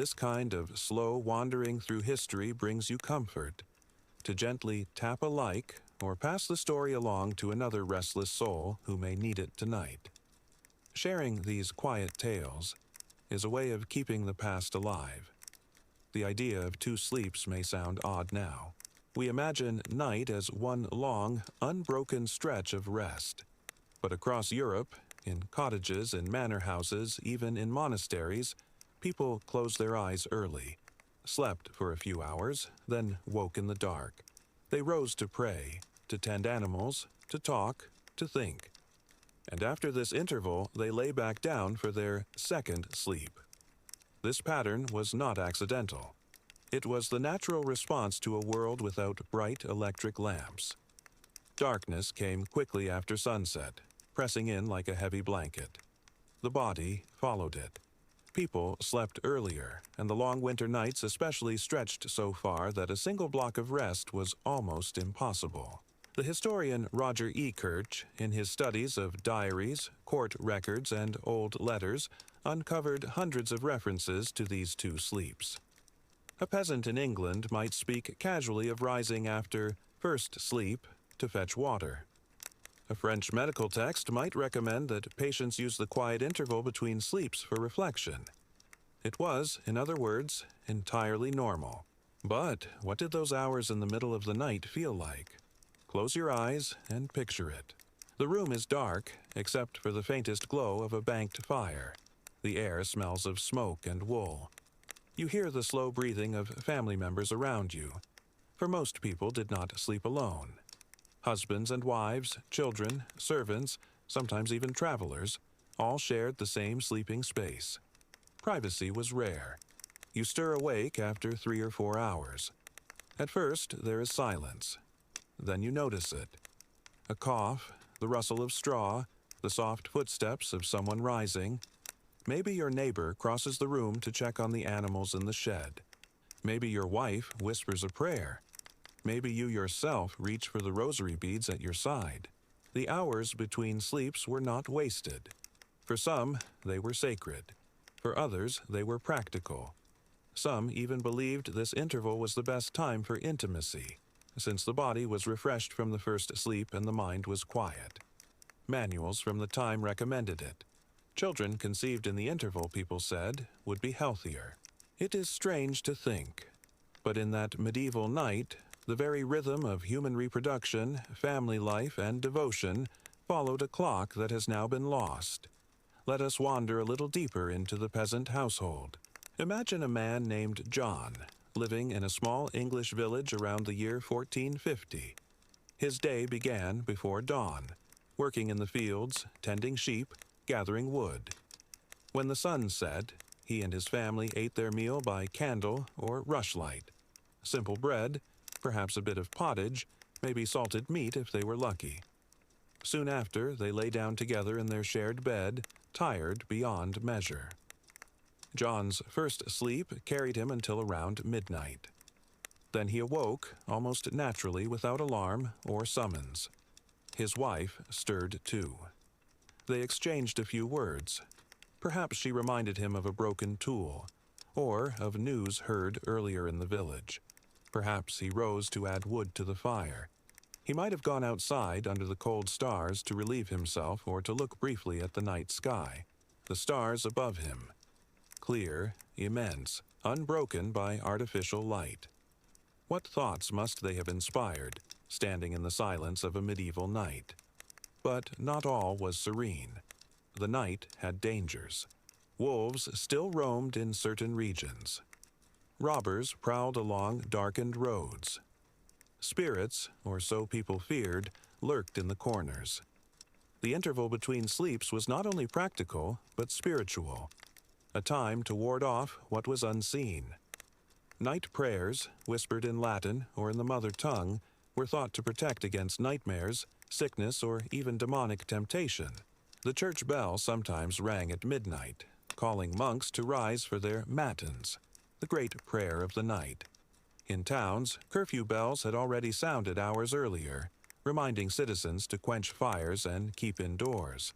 This kind of slow wandering through history brings you comfort. To gently tap a like or pass the story along to another restless soul who may need it tonight. Sharing these quiet tales is a way of keeping the past alive. The idea of two sleeps may sound odd now. We imagine night as one long, unbroken stretch of rest. But across Europe, in cottages and manor houses, even in monasteries, people closed their eyes early, slept for a few hours, then woke in the dark. They rose to pray, to tend animals, to talk, to think. And after this interval, they lay back down for their second sleep. This pattern was not accidental. It was the natural response to a world without bright electric lamps. Darkness came quickly after sunset, pressing in like a heavy blanket. The body followed it. People slept earlier, and the long winter nights especially stretched so far that a single block of rest was almost impossible. The historian Roger E. Kirch, in his studies of diaries, court records, and old letters, uncovered hundreds of references to these two sleeps. A peasant in England might speak casually of rising after first sleep to fetch water. A French medical text might recommend that patients use the quiet interval between sleeps for reflection. It was, in other words, entirely normal. But what did those hours in the middle of the night feel like? Close your eyes and picture it. The room is dark, except for the faintest glow of a banked fire. The air smells of smoke and wool. You hear the slow breathing of family members around you. For most people did not sleep alone. Husbands and wives, children, servants, sometimes even travelers, all shared the same sleeping space. Privacy was rare. You stir awake after 3 or 4 hours. At first, there is silence. Then you notice it. A cough, the rustle of straw, the soft footsteps of someone rising. Maybe your neighbor crosses the room to check on the animals in the shed. Maybe your wife whispers a prayer. Maybe you yourself reach for the rosary beads at your side. The hours between sleeps were not wasted. For some, they were sacred. For others, they were practical. Some even believed this interval was the best time for intimacy, since the body was refreshed from the first sleep and the mind was quiet. Manuals from the time recommended it. Children conceived in the interval, people said, would be healthier. It is strange to think, but in that medieval night, the very rhythm of human reproduction, family life, and devotion followed a clock that has now been lost. Let us wander a little deeper into the peasant household. Imagine a man named John, living in a small English village around the year 1450. His day began before dawn, working in the fields, tending sheep, gathering wood. When the sun set, he and his family ate their meal by candle or rushlight. Simple bread, perhaps a bit of pottage, maybe salted meat if they were lucky. Soon after, they lay down together in their shared bed, tired beyond measure. John's first sleep carried him until around midnight. Then he awoke, almost naturally without alarm or summons. His wife stirred too. They exchanged a few words. Perhaps she reminded him of a broken tool, or of news heard earlier in the village. Perhaps he rose to add wood to the fire. He might have gone outside under the cold stars to relieve himself or to look briefly at the night sky. The stars above him. Clear, immense, unbroken by artificial light. What thoughts must they have inspired, standing in the silence of a medieval night? But not all was serene. The night had dangers. Wolves still roamed in certain regions. Robbers prowled along darkened roads. Spirits, or so people feared, lurked in the corners. The interval between sleeps was not only practical, but spiritual. A time to ward off what was unseen. Night prayers, whispered in Latin or in the mother tongue, were thought to protect against nightmares, sickness, or even demonic temptation. The church bell sometimes rang at midnight, calling monks to rise for their matins, the great prayer of the night. In towns, curfew bells had already sounded hours earlier, reminding citizens to quench fires and keep indoors.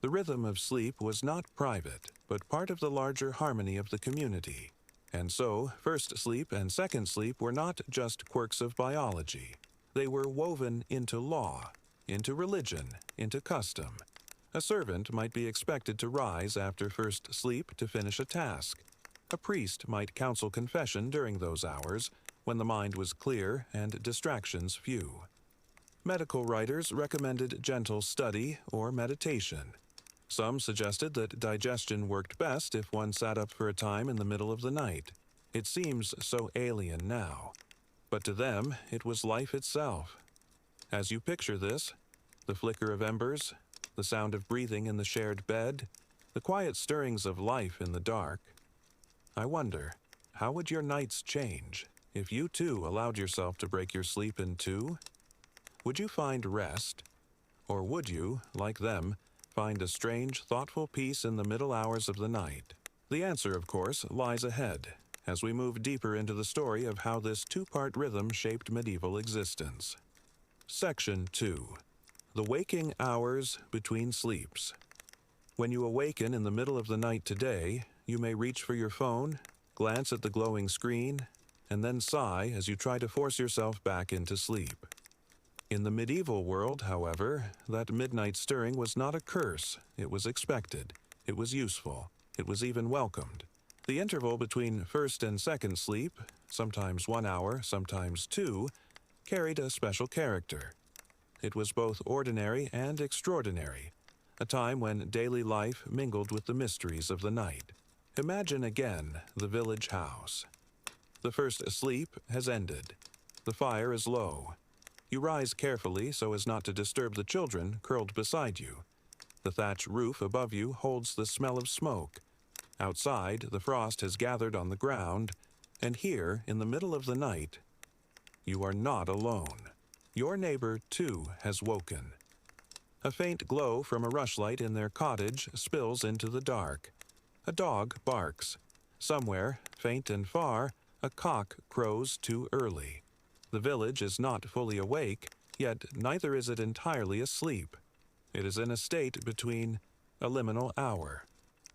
The rhythm of sleep was not private, but part of the larger harmony of the community. And so, first sleep and second sleep were not just quirks of biology. They were woven into law, into religion, into custom. A servant might be expected to rise after first sleep to finish a task. A priest might counsel confession during those hours, when the mind was clear and distractions few. Medical writers recommended gentle study or meditation. Some suggested that digestion worked best if one sat up for a time in the middle of the night. It seems so alien now, but to them it was life itself. As you picture this, the flicker of embers, the sound of breathing in the shared bed, the quiet stirrings of life in the dark, I wonder, how would your nights change if you too allowed yourself to break your sleep in two? Would you find rest? Or would you, like them, find a strange, thoughtful peace in the middle hours of the night? The answer, of course, lies ahead, as we move deeper into the story of how this two-part rhythm shaped medieval existence. Section 2. The Waking Hours Between Sleeps. When you awaken in the middle of the night today, you may reach for your phone, glance at the glowing screen, and then sigh as you try to force yourself back into sleep. In the medieval world, however, that midnight stirring was not a curse. It was expected. It was useful. It was even welcomed. The interval between first and second sleep, sometimes 1 hour, sometimes 2, carried a special character. It was both ordinary and extraordinary, a time when daily life mingled with the mysteries of the night. Imagine again the village house. The first sleep has ended. The fire is low. You rise carefully so as not to disturb the children curled beside you. The thatch roof above you holds the smell of smoke. Outside, the frost has gathered on the ground, and here, in the middle of the night, you are not alone. Your neighbor, too, has woken. A faint glow from a rushlight in their cottage spills into the dark. A dog barks. Somewhere, faint and far, a cock crows too early. The village is not fully awake, yet neither is it entirely asleep. It is in a state between a liminal hour.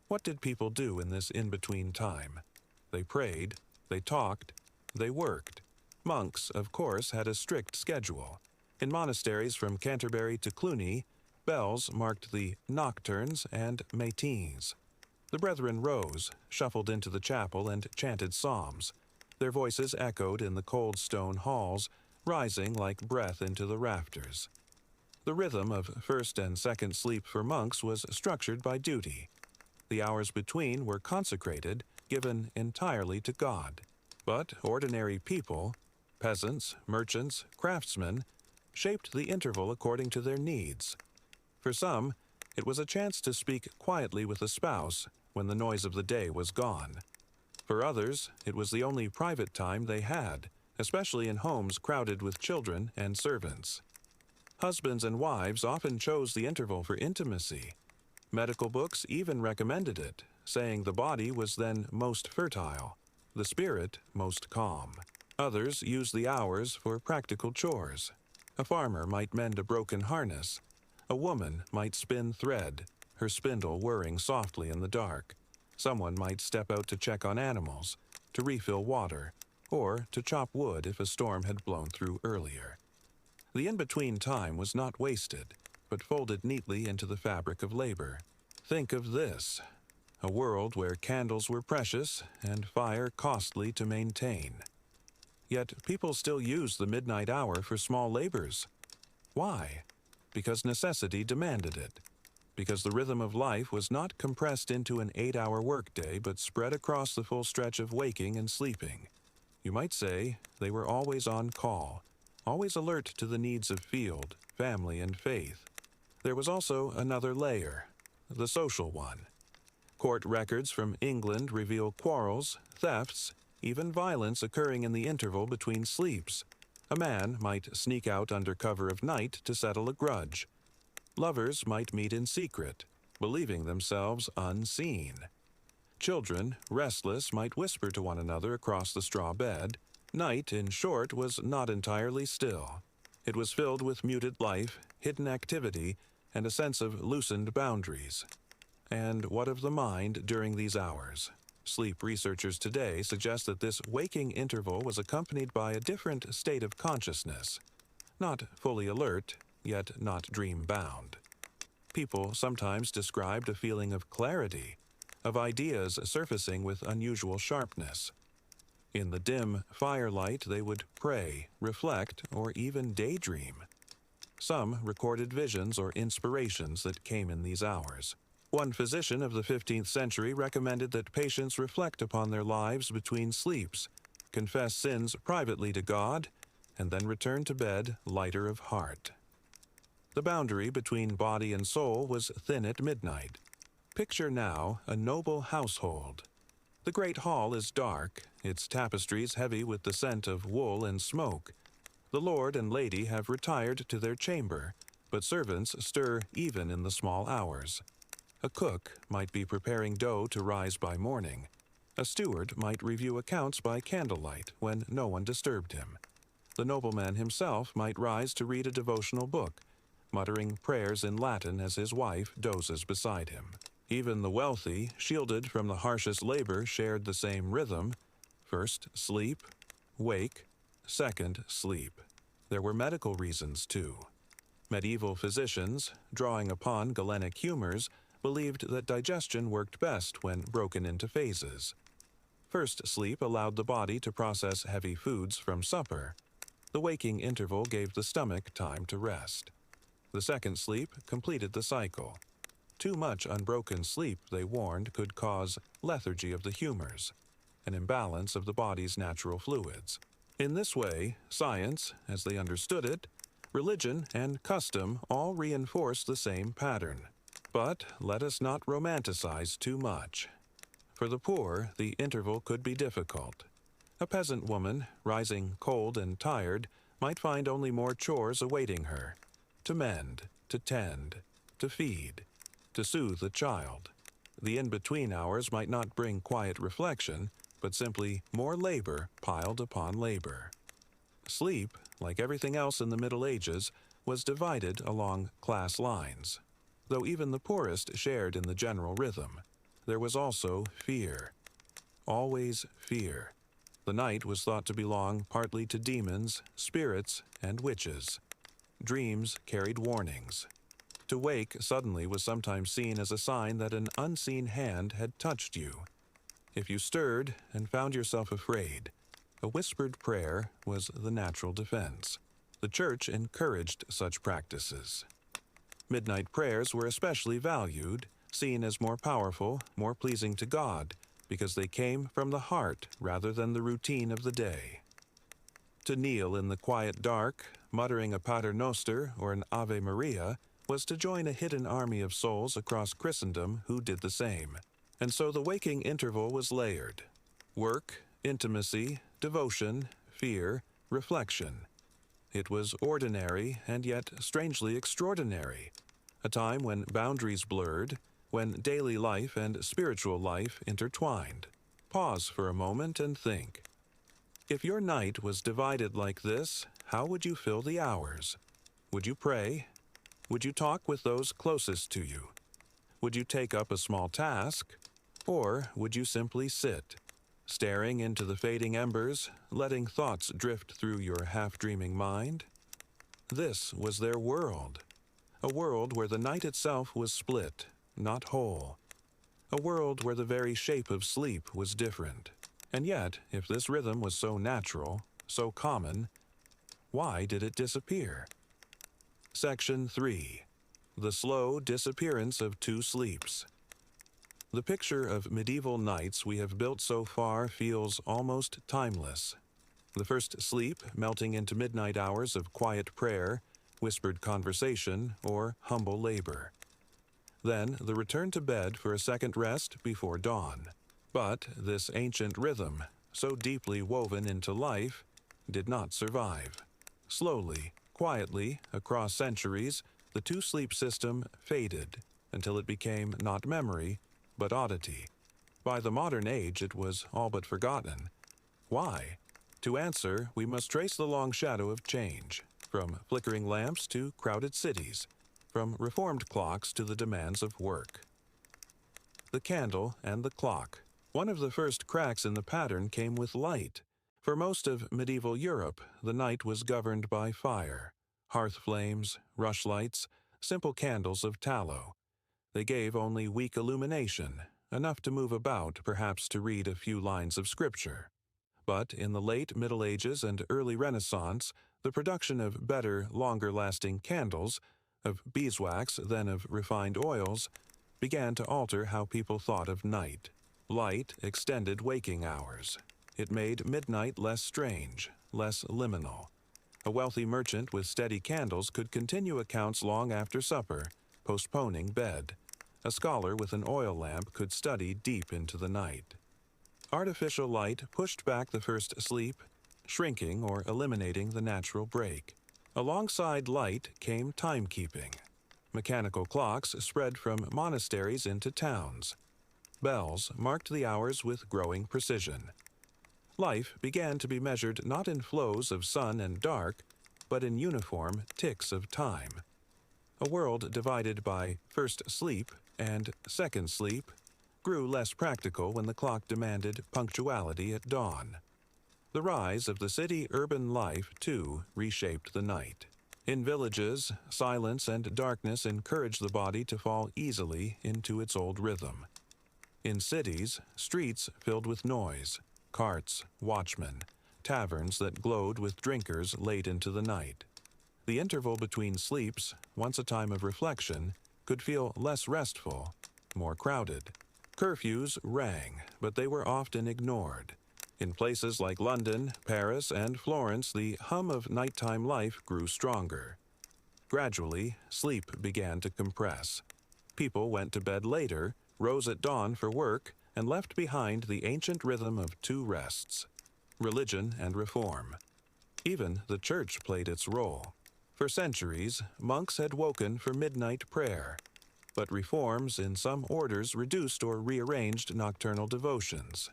What did people do in this in-between time? They prayed, they talked, they worked. Monks, of course, had a strict schedule. In monasteries from Canterbury to Cluny, bells marked the nocturnes and matins. The brethren rose, shuffled into the chapel, and chanted psalms. Their voices echoed in the cold stone halls, rising like breath into the rafters. The rhythm of first and second sleep for monks was structured by duty. The hours between were consecrated, given entirely to God. But ordinary people, peasants, merchants, craftsmen, shaped the interval according to their needs. For some, it was a chance to speak quietly with a spouse when the noise of the day was gone. For others, it was the only private time they had, especially in homes crowded with children and servants. Husbands and wives often chose the interval for intimacy. Medical books even recommended it, saying the body was then most fertile, the spirit most calm. Others used the hours for practical chores. A farmer might mend a broken harness. A woman might spin thread, her spindle whirring softly in the dark. Someone might step out to check on animals, to refill water, or to chop wood if a storm had blown through earlier. The in-between time was not wasted, but folded neatly into the fabric of labor. Think of this, a world where candles were precious and fire costly to maintain. Yet people still use the midnight hour for small labors. Why? Because necessity demanded it. Because the rhythm of life was not compressed into an 8-hour workday, but spread across the full stretch of waking and sleeping. You might say they were always on call, always alert to the needs of field, family, and faith. There was also another layer, the social one. Court records from England reveal quarrels, thefts, even violence occurring in the interval between sleeps. A man might sneak out under cover of night to settle a grudge. Lovers might meet in secret, believing themselves unseen. Children, restless, might whisper to one another across the straw bed. Night, in short, was not entirely still. It was filled with muted life, hidden activity, and a sense of loosened boundaries. And what of the mind during these hours? Sleep researchers today suggest that this waking interval was accompanied by a different state of consciousness, not fully alert, yet not dream-bound. People sometimes described a feeling of clarity, of ideas surfacing with unusual sharpness. In the dim firelight, they would pray, reflect, or even daydream. Some recorded visions or inspirations that came in these hours. One physician of the 15th century recommended that patients reflect upon their lives between sleeps, confess sins privately to God, and then return to bed lighter of heart. The boundary between body and soul was thin at midnight. Picture now a noble household. The great hall is dark, its tapestries heavy with the scent of wool and smoke. The lord and lady have retired to their chamber, but servants stir even in the small hours. A cook might be preparing dough to rise by morning. A steward might review accounts by candlelight when no one disturbed him. The nobleman himself might rise to read a devotional book, muttering prayers in Latin as his wife dozes beside him. Even the wealthy, shielded from the harshest labor, shared the same rhythm. First, sleep, wake, second, sleep. There were medical reasons, too. Medieval physicians, drawing upon Galenic humors, believed that digestion worked best when broken into phases. First sleep allowed the body to process heavy foods from supper. The waking interval gave the stomach time to rest. The second sleep completed the cycle. Too much unbroken sleep, they warned, could cause lethargy of the humors, an imbalance of the body's natural fluids. In this way, science, as they understood it, religion, and custom all reinforced the same pattern. But let us not romanticize too much. For the poor, the interval could be difficult. A peasant woman, rising cold and tired, might find only more chores awaiting her: to mend, to tend, to feed, to soothe a child. The in-between hours might not bring quiet reflection, but simply more labor piled upon labor. Sleep, like everything else in the Middle Ages, was divided along class lines. Though even the poorest shared in the general rhythm, there was also fear. Always fear. The night was thought to belong partly to demons, spirits, and witches. Dreams carried warnings. To wake suddenly was sometimes seen as a sign that an unseen hand had touched you. If you stirred and found yourself afraid, a whispered prayer was the natural defense. The church encouraged such practices. Midnight prayers were especially valued, seen as more powerful, more pleasing to God, because they came from the heart rather than the routine of the day. To kneel in the quiet dark, muttering a Pater Noster or an Ave Maria, was to join a hidden army of souls across Christendom who did the same. And so the waking interval was layered: work, intimacy, devotion, fear, reflection. It was ordinary and yet strangely extraordinary, a time when boundaries blurred, when daily life and spiritual life intertwined. Pause for a moment and think. If your night was divided like this, how would you fill the hours? Would you pray? Would you talk with those closest to you? Would you take up a small task? Or would you simply sit, staring into the fading embers, letting thoughts drift through your half-dreaming mind? This was their world, a world where the night itself was split, not whole, a world where the very shape of sleep was different. And yet, if this rhythm was so natural, so common, why did it disappear? Section 3. The slow disappearance of two sleeps. The picture of medieval nights we have built so far feels almost timeless. The first sleep melting into midnight hours of quiet prayer, whispered conversation, or humble labor. Then the return to bed for a second rest before dawn. But this ancient rhythm, so deeply woven into life, did not survive. Slowly, quietly, across centuries, the two-sleep system faded until it became not memory, but oddity. By the modern age, it was all but forgotten. Why? To answer, we must trace the long shadow of change, from flickering lamps to crowded cities, from reformed clocks to the demands of work. The candle and the clock. One of the first cracks in the pattern came with light. For most of medieval Europe, the night was governed by fire, hearth flames, rushlights, simple candles of tallow. They gave only weak illumination, enough to move about, perhaps to read a few lines of scripture. But in the late Middle Ages and early Renaissance, the production of better, longer-lasting candles, of beeswax than of refined oils, began to alter how people thought of night. Light extended waking hours. It made midnight less strange, less liminal. A wealthy merchant with steady candles could continue accounts long after supper, postponing bed. A scholar with an oil lamp could study deep into the night. Artificial light pushed back the first sleep, shrinking or eliminating the natural break. Alongside light came timekeeping. Mechanical clocks spread from monasteries into towns. Bells marked the hours with growing precision. Life began to be measured not in flows of sun and dark, but in uniform ticks of time. A world divided by first sleep and second sleep grew less practical when the clock demanded punctuality at dawn. The rise of the city-urban life, too, reshaped the night. In villages, silence and darkness encouraged the body to fall easily into its old rhythm. In cities, streets filled with noise, carts, watchmen, taverns that glowed with drinkers late into the night. The interval between sleeps, once a time of reflection, could feel less restful, more crowded. Curfews rang, but they were often ignored. In places like London, Paris, and Florence, the hum of nighttime life grew stronger. Gradually, sleep began to compress. People went to bed later, rose at dawn for work, and left behind the ancient rhythm of two rests, religion and reform. Even the church played its role. For centuries, monks had woken for midnight prayer, but reforms in some orders reduced or rearranged nocturnal devotions.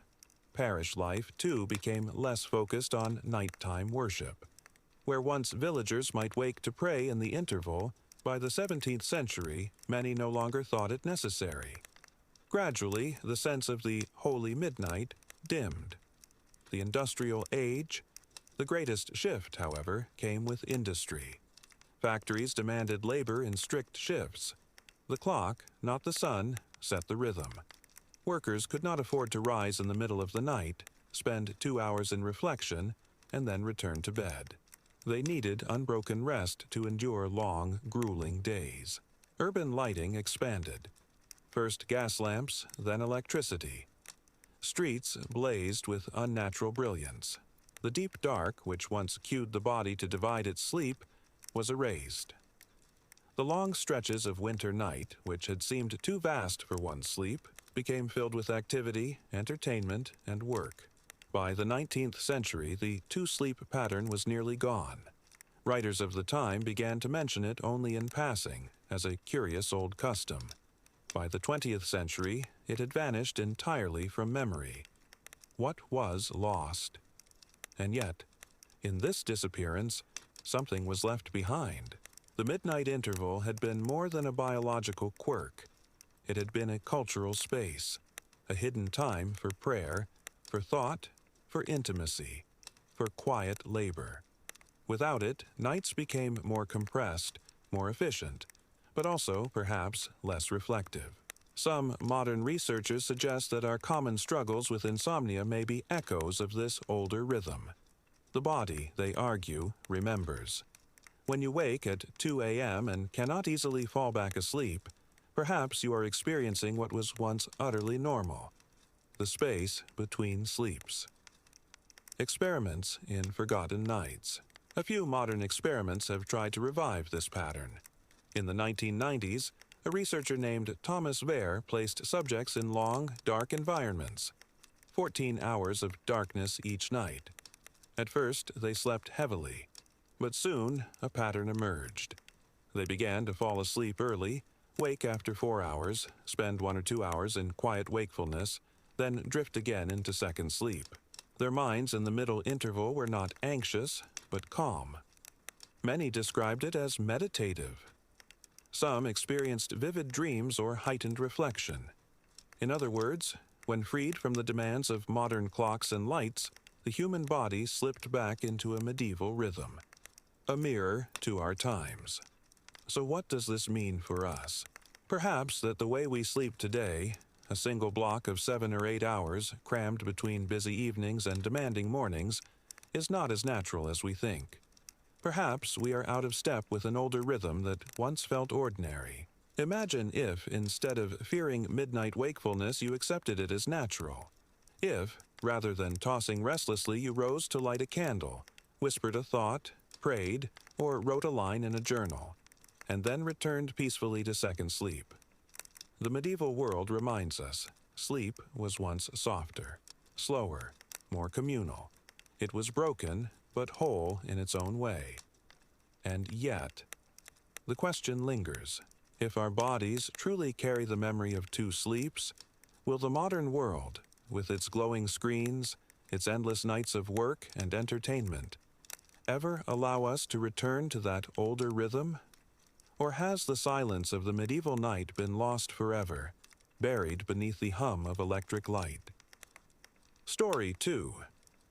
Parish life, too, became less focused on nighttime worship. Where once villagers might wake to pray in the interval, by the 17th century, many no longer thought it necessary. Gradually, the sense of the holy midnight dimmed. The industrial age. The greatest shift, however, came with industry. Factories demanded labor in strict shifts. The clock, not the sun, set the rhythm. Workers could not afford to rise in the middle of the night, spend 2 hours in reflection, and then return to bed. They needed unbroken rest to endure long, grueling days. Urban lighting expanded. First gas lamps, then electricity. Streets blazed with unnatural brilliance. The deep dark, which once cued the body to divide its sleep, was erased. The long stretches of winter night, which had seemed too vast for one's sleep, became filled with activity, entertainment, and work. By the 19th century, the two-sleep pattern was nearly gone. Writers of the time began to mention it only in passing, as a curious old custom. By the 20th century, it had vanished entirely from memory. What was lost? And yet, in this disappearance, something was left behind. The midnight interval had been more than a biological quirk. It had been a cultural space, a hidden time for prayer, for thought, for intimacy, for quiet labor. Without it, nights became more compressed, more efficient, but also, perhaps, less reflective. Some modern researchers suggest that our common struggles with insomnia may be echoes of this older rhythm. The body, they argue, remembers. When you wake at 2 a.m. and cannot easily fall back asleep, perhaps you are experiencing what was once utterly normal, the space between sleeps. Experiments in forgotten nights. A few modern experiments have tried to revive this pattern. In the 1990s, a researcher named Thomas Vare placed subjects in long, dark environments, 14 hours of darkness each night. At first, they slept heavily, but soon a pattern emerged. They began to fall asleep early, wake after 4 hours, spend 1 or 2 hours in quiet wakefulness, then drift again into second sleep. Their minds in the middle interval were not anxious, but calm. Many described it as meditative. Some experienced vivid dreams or heightened reflection. In other words, When freed from the demands of modern clocks and lights, the human body slipped back into a medieval rhythm, a mirror to our times. So what does this mean for us? Perhaps that the way we sleep today, a single block of 7 or 8 hours crammed between busy evenings and demanding mornings, is not as natural as we think. Perhaps we are out of step with an older rhythm that once felt ordinary. Imagine if, instead of fearing midnight wakefulness, you accepted it as natural. If, rather than tossing restlessly, you rose to light a candle, whispered a thought, prayed, or wrote a line in a journal, and then returned peacefully to second sleep. The medieval world reminds us sleep was once softer, slower, more communal. It was broken, but whole in its own way. And yet, the question lingers. If our bodies truly carry the memory of two sleeps, will the modern world, with its glowing screens, its endless nights of work and entertainment, ever allow us to return to that older rhythm? Or has the silence of the medieval night been lost forever, buried beneath the hum of electric light? Story 2.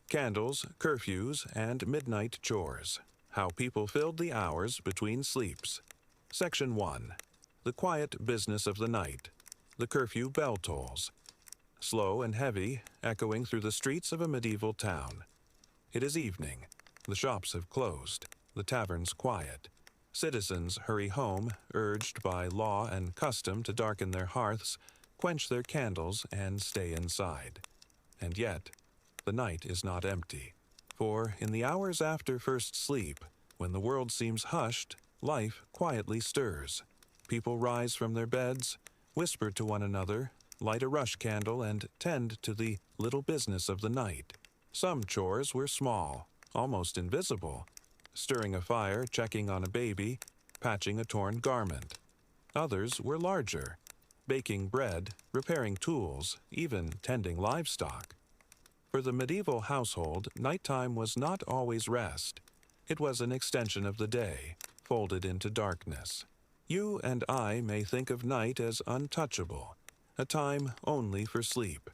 Candles, curfews, and midnight chores. How people filled the hours between sleeps. Section 1. The quiet business of the night. The curfew bell tolls. Slow and heavy, echoing through the streets of a medieval town. It is evening. The shops have closed. The taverns quiet. Citizens hurry home, urged by law and custom to darken their hearths, quench their candles, and stay inside. And yet, the night is not empty. For in the hours after first sleep, when the world seems hushed, life quietly stirs. People rise from their beds, whisper to one another, light a rush candle, and tend to the little business of the night. Some chores were small, almost invisible, stirring a fire, checking on a baby, patching a torn garment. Others were larger, baking bread, repairing tools, even tending livestock. For the medieval household, nighttime was not always rest. It was an extension of the day, folded into darkness. You and I may think of night as untouchable, a time only for sleep.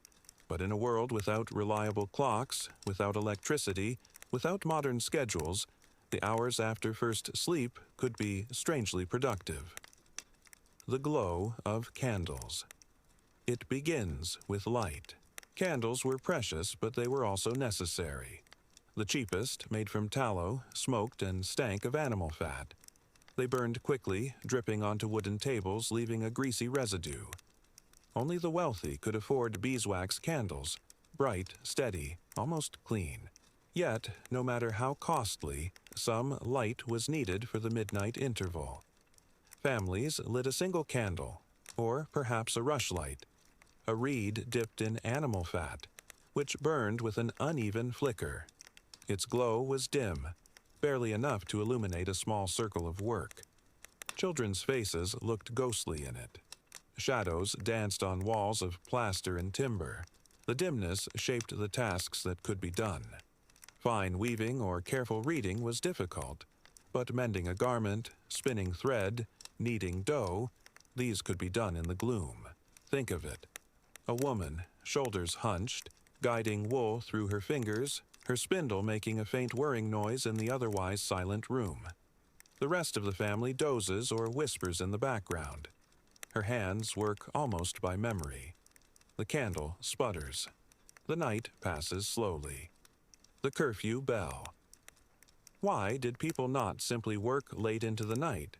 But in a world without reliable clocks, without electricity, without modern schedules, the hours after first sleep could be strangely productive. The glow of candles. It begins with light. Candles were precious, but they were also necessary. The cheapest, made from tallow, smoked and stank of animal fat. They burned quickly, dripping onto wooden tables, leaving a greasy residue. Only the wealthy could afford beeswax candles, bright, steady, almost clean. Yet, no matter how costly, some light was needed for the midnight interval. Families lit a single candle, or perhaps a rushlight, a reed dipped in animal fat, which burned with an uneven flicker. Its glow was dim, barely enough to illuminate a small circle of work. Children's faces looked ghostly in it. Shadows danced on walls of plaster and timber. The dimness shaped the tasks that could be done. Fine weaving or careful reading was difficult, but mending a garment, spinning thread, kneading dough, these could be done in the gloom. Think of it. A woman, shoulders hunched, guiding wool through her fingers, her spindle making a faint whirring noise in the otherwise silent room. The rest of the family dozes or whispers in the background. Her hands work almost by memory. The candle sputters. The night passes slowly. The curfew bell. Why did people not simply work late into the night?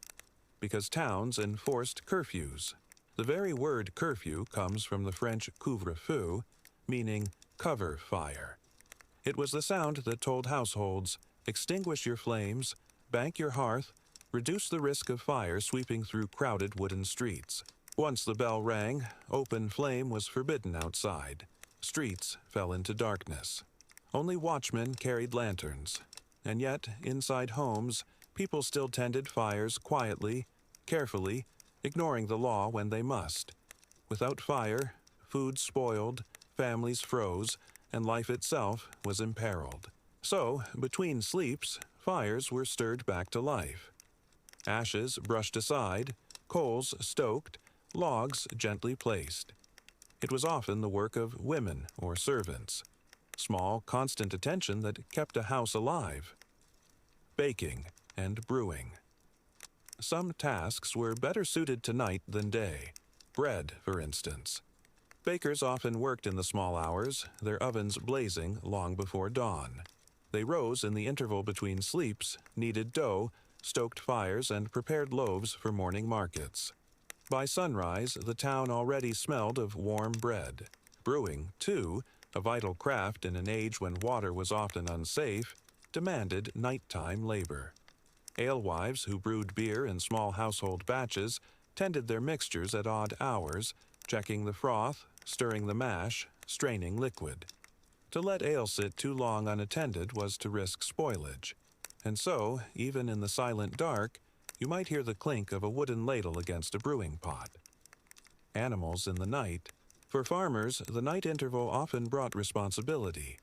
Because towns enforced curfews. The very word curfew comes from the French couvre-feu, meaning cover fire. It was the sound that told households, extinguish your flames, bank your hearth, reduce the risk of fire sweeping through crowded wooden streets. Once the bell rang, open flame was forbidden outside. Streets fell into darkness. Only watchmen carried lanterns. And yet, inside homes, people still tended fires quietly, carefully, ignoring the law when they must. Without fire, food spoiled, families froze, and life itself was imperiled. So, between sleeps, fires were stirred back to life. Ashes brushed aside, coals stoked, logs gently placed. It was often the work of women or servants. Small, constant attention that kept a house alive. Baking and brewing. Some tasks were better suited to night than day. Bread, for instance. Bakers often worked in the small hours, their ovens blazing long before dawn. They rose in the interval between sleeps, kneaded dough, stoked fires, and prepared loaves for morning markets. By sunrise, the town already smelled of warm bread. Brewing, too, a vital craft in an age when water was often unsafe, demanded nighttime labor. Alewives who brewed beer in small household batches tended their mixtures at odd hours, checking the froth, stirring the mash, straining liquid. To let ale sit too long unattended was to risk spoilage. And so, even in the silent dark, you might hear the clink of a wooden ladle against a brewing pot. Animals in the night. For farmers, the night interval often brought responsibility.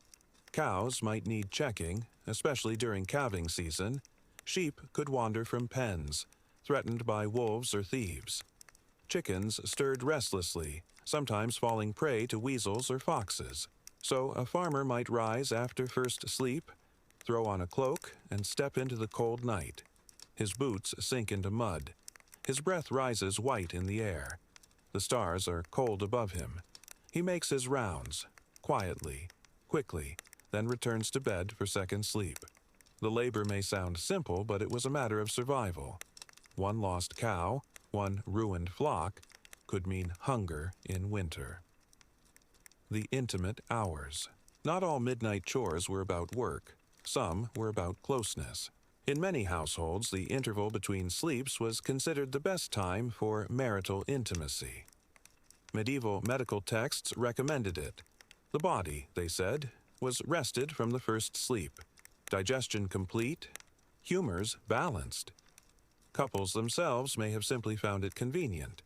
Cows might need checking, especially during calving season. Sheep could wander from pens, threatened by wolves or thieves. Chickens stirred restlessly, sometimes falling prey to weasels or foxes. So a farmer might rise after first sleep, throw on a cloak, and step into the cold night. His boots sink into mud. His breath rises white in the air. The stars are cold above him. He makes his rounds, quietly, quickly, then returns to bed for second sleep. The labor may sound simple, but it was a matter of survival. One lost cow, one ruined flock, could mean hunger in winter. The intimate hours. Not all midnight chores were about work. Some were about closeness. In many households, the interval between sleeps was considered the best time for marital intimacy. Medieval medical texts recommended it. The body, they said, was rested from the first sleep, digestion complete, humors balanced. Couples themselves may have simply found it convenient.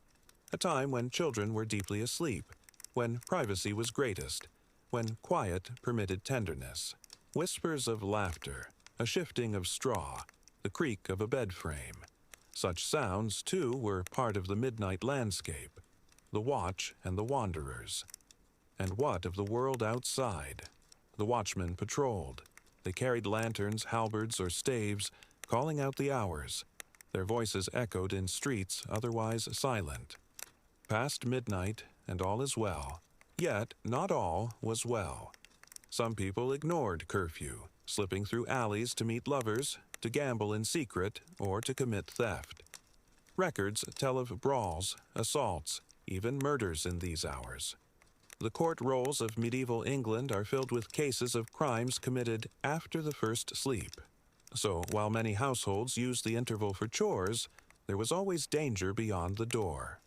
A time when children were deeply asleep, when privacy was greatest, when quiet permitted tenderness. Whispers of laughter, a shifting of straw, the creak of a bed frame. Such sounds, too, were part of the midnight landscape. The watch and the wanderers. And what of the world outside? The watchmen patrolled. They carried lanterns, halberds, or staves, calling out the hours. Their voices echoed in streets otherwise silent. Past midnight, and all is well. Yet not all was well. Some people ignored curfew, slipping through alleys to meet lovers, to gamble in secret, or to commit theft. Records tell of brawls, assaults, even murders in these hours. The court rolls of medieval England are filled with cases of crimes committed after the first sleep. So, while many households used the interval for chores, there was always danger beyond the door.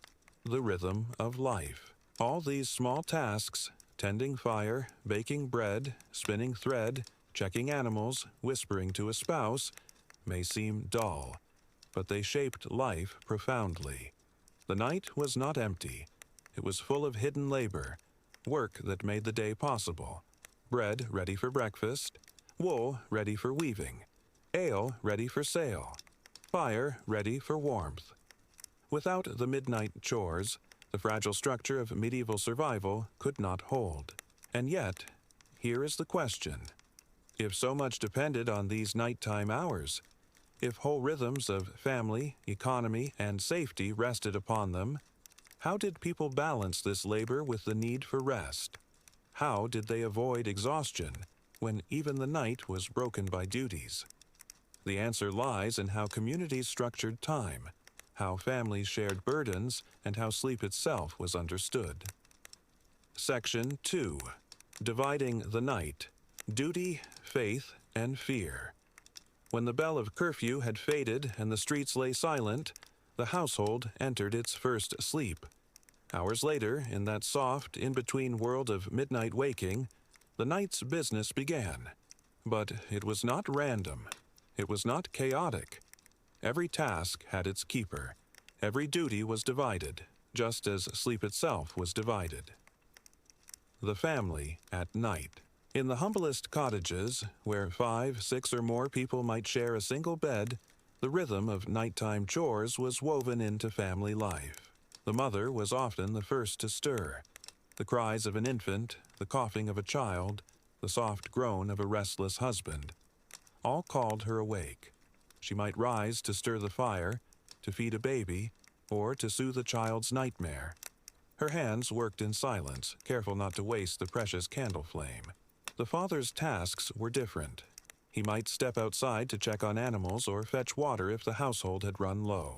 The rhythm of life. All these small tasks, tending fire, baking bread, spinning thread, checking animals, whispering to a spouse, may seem dull, but they shaped life profoundly. The night was not empty. It was full of hidden labor, work that made the day possible. Bread ready for breakfast, wool ready for weaving, ale ready for sale, fire ready for warmth. Without the midnight chores, the fragile structure of medieval survival could not hold. And yet, here is the question. If so much depended on these nighttime hours, if whole rhythms of family, economy, and safety rested upon them, how did people balance this labor with the need for rest? How did they avoid exhaustion when even the night was broken by duties? The answer lies in how communities structured time, how families shared burdens, and how sleep itself was understood. Section 2. Dividing the night. Duty, faith, and fear. When the bell of curfew had faded and the streets lay silent, the household entered its first sleep. Hours later, in that soft, in-between world of midnight waking, the night's business began. But it was not random. It was not chaotic. Every task had its keeper. Every duty was divided, just as sleep itself was divided. The family at night. In the humblest cottages, where 5, 6, or more people might share a single bed, the rhythm of nighttime chores was woven into family life. The mother was often the first to stir. The cries of an infant, the coughing of a child, the soft groan of a restless husband, all called her awake. She might rise to stir the fire, to feed a baby, or to soothe a child's nightmare. Her hands worked in silence, careful not to waste the precious candle flame. The father's tasks were different. He might step outside to check on animals or fetch water if the household had run low.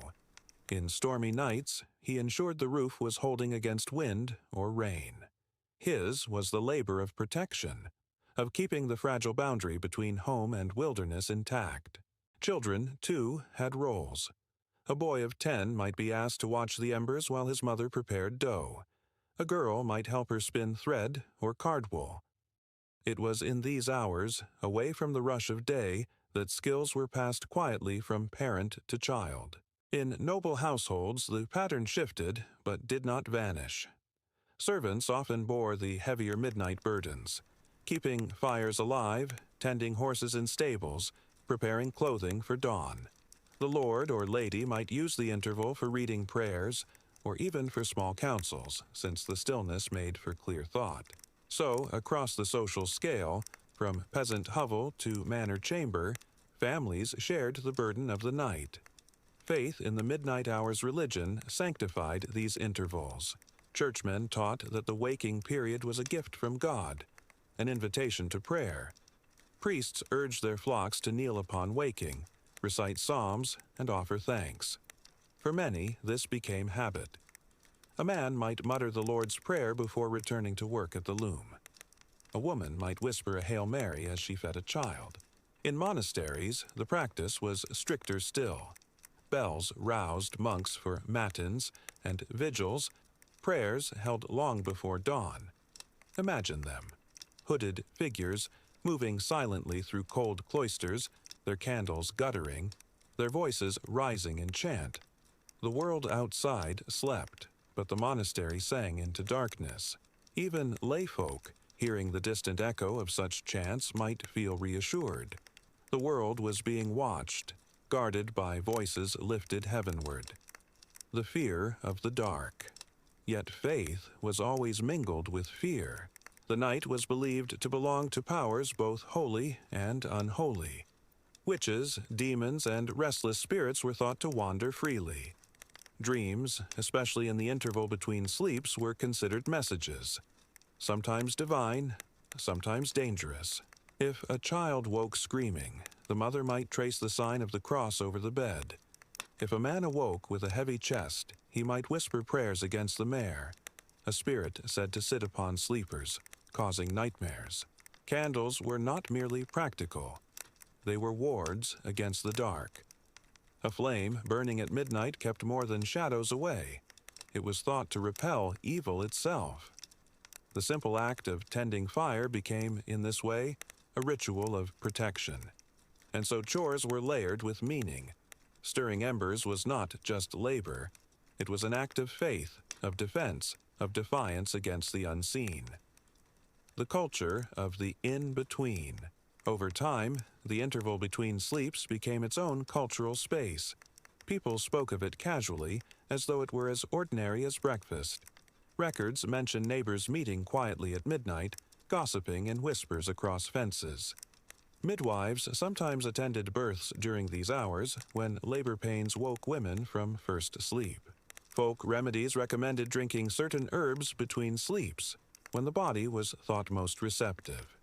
In stormy nights, he ensured the roof was holding against wind or rain. His was the labor of protection, of keeping the fragile boundary between home and wilderness intact. Children, too, had roles. A boy of 10 might be asked to watch the embers while his mother prepared dough. A girl might help her spin thread or card wool. It was in these hours, away from the rush of day, that skills were passed quietly from parent to child. In noble households, the pattern shifted, but did not vanish. Servants often bore the heavier midnight burdens, keeping fires alive, tending horses in stables, preparing clothing for dawn. The lord or lady might use the interval for reading prayers, or even for small counsels, since the stillness made for clear thought. So, across the social scale, from peasant hovel to manor chamber, families shared the burden of the night. Faith in the midnight hour's religion sanctified these intervals. Churchmen taught that the waking period was a gift from God, an invitation to prayer. Priests urged their flocks to kneel upon waking, recite psalms, and offer thanks. For many, this became habit. A man might mutter the Lord's Prayer before returning to work at the loom. A woman might whisper a Hail Mary as she fed a child. In monasteries, the practice was stricter still. Bells roused monks for matins and vigils, prayers held long before dawn. Imagine them, hooded figures moving silently through cold cloisters, their candles guttering, their voices rising in chant. The world outside slept, but the monastery sang into darkness. Even layfolk, hearing the distant echo of such chants, might feel reassured. The world was being watched, guarded by voices lifted heavenward. The fear of the dark. Yet faith was always mingled with fear. The night was believed to belong to powers both holy and unholy. Witches, demons, and restless spirits were thought to wander freely. Dreams, especially in the interval between sleeps, were considered messages, sometimes divine, sometimes dangerous. If a child woke screaming, the mother might trace the sign of the cross over the bed. If a man awoke with a heavy chest, he might whisper prayers against the mare, a spirit said to sit upon sleepers, causing nightmares. Candles were not merely practical. They were wards against the dark. A flame burning at midnight kept more than shadows away. It was thought to repel evil itself. The simple act of tending fire became, in this way, a ritual of protection. And so chores were layered with meaning. Stirring embers was not just labor. It was an act of faith, of defense, of defiance against the unseen. The culture of the in-between. Over time, the interval between sleeps became its own cultural space. People spoke of it casually, as though it were as ordinary as breakfast. Records mention neighbors meeting quietly at midnight, gossiping in whispers across fences. Midwives sometimes attended births during these hours, when labor pains woke women from first sleep. Folk remedies recommended drinking certain herbs between sleeps, when the body was thought most receptive.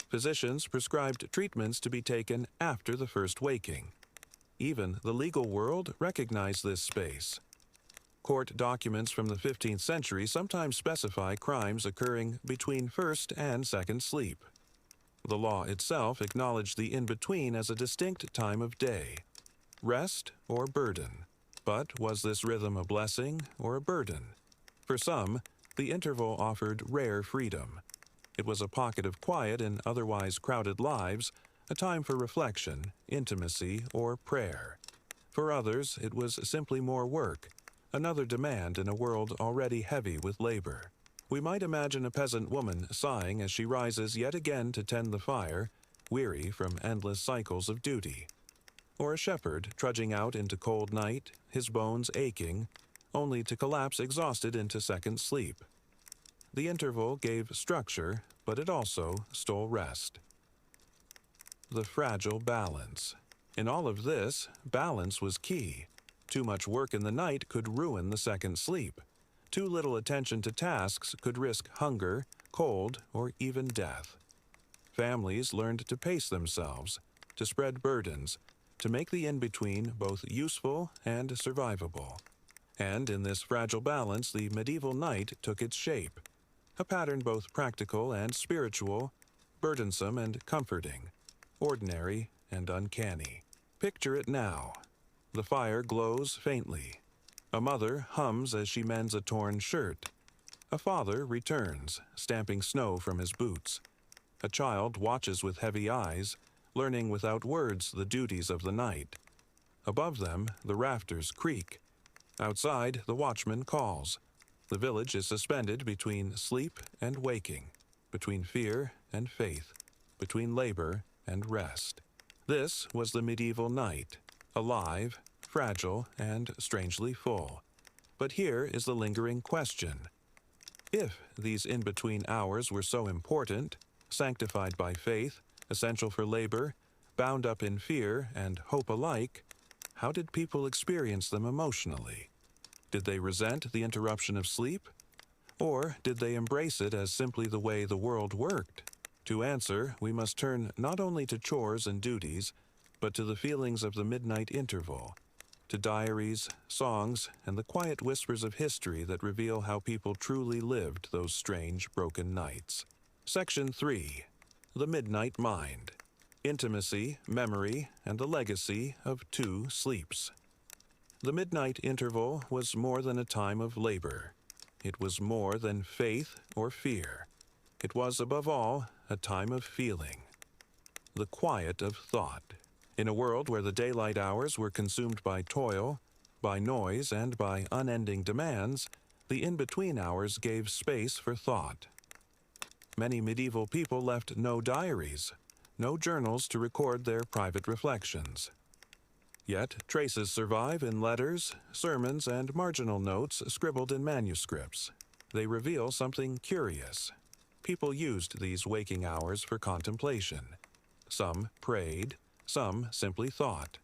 Physicians prescribed treatments to be taken after the first waking. Even the legal world recognized this space. Court documents from the 15th century sometimes specify crimes occurring between first and second sleep. The law itself acknowledged the in-between as a distinct time of day. Rest or burden. But was this rhythm a blessing or a burden? For some, the interval offered rare freedom. It was a pocket of quiet in otherwise crowded lives, a time for reflection, intimacy, or prayer. For others, it was simply more work, another demand in a world already heavy with labor. We might imagine a peasant woman sighing as she rises yet again to tend the fire, weary from endless cycles of duty. Or a shepherd trudging out into cold night, his bones aching, only to collapse exhausted into second sleep. The interval gave structure, but it also stole rest. The fragile balance. In all of this, balance was key. Too much work in the night could ruin the second sleep. Too little attention to tasks could risk hunger, cold, or even death. Families learned to pace themselves, to spread burdens, to make the in-between both useful and survivable. And in this fragile balance, the medieval night took its shape. A pattern both practical and spiritual, burdensome and comforting, ordinary and uncanny. Picture it now. The fire glows faintly. A mother hums as she mends a torn shirt. A father returns, stamping snow from his boots. A child watches with heavy eyes, learning without words the duties of the night. Above them, the rafters creak. Outside, the watchman calls. The village is suspended between sleep and waking, between fear and faith, between labor and rest. This was the medieval night, alive, fragile, and strangely full. But here is the lingering question. If these in-between hours were so important, sanctified by faith, essential for labor, bound up in fear and hope alike, how did people experience them emotionally? Did they resent the interruption of sleep? Or did they embrace it as simply the way the world worked? To answer, we must turn not only to chores and duties, but to the feelings of the midnight interval, to diaries, songs, and the quiet whispers of history that reveal how people truly lived those strange, broken nights. Section 3. The Midnight Mind. Intimacy, Memory, and the Legacy of Two Sleeps. The midnight interval was more than a time of labor. It was more than faith or fear. It was, above all, a time of feeling. The quiet of thought. In a world where the daylight hours were consumed by toil, by noise, and by unending demands, the in-between hours gave space for thought. Many medieval people left no diaries, no journals to record their private reflections. Yet traces survive in letters, sermons, and marginal notes scribbled in manuscripts. They reveal something curious. People used these waking hours for contemplation. Some prayed, some simply thought.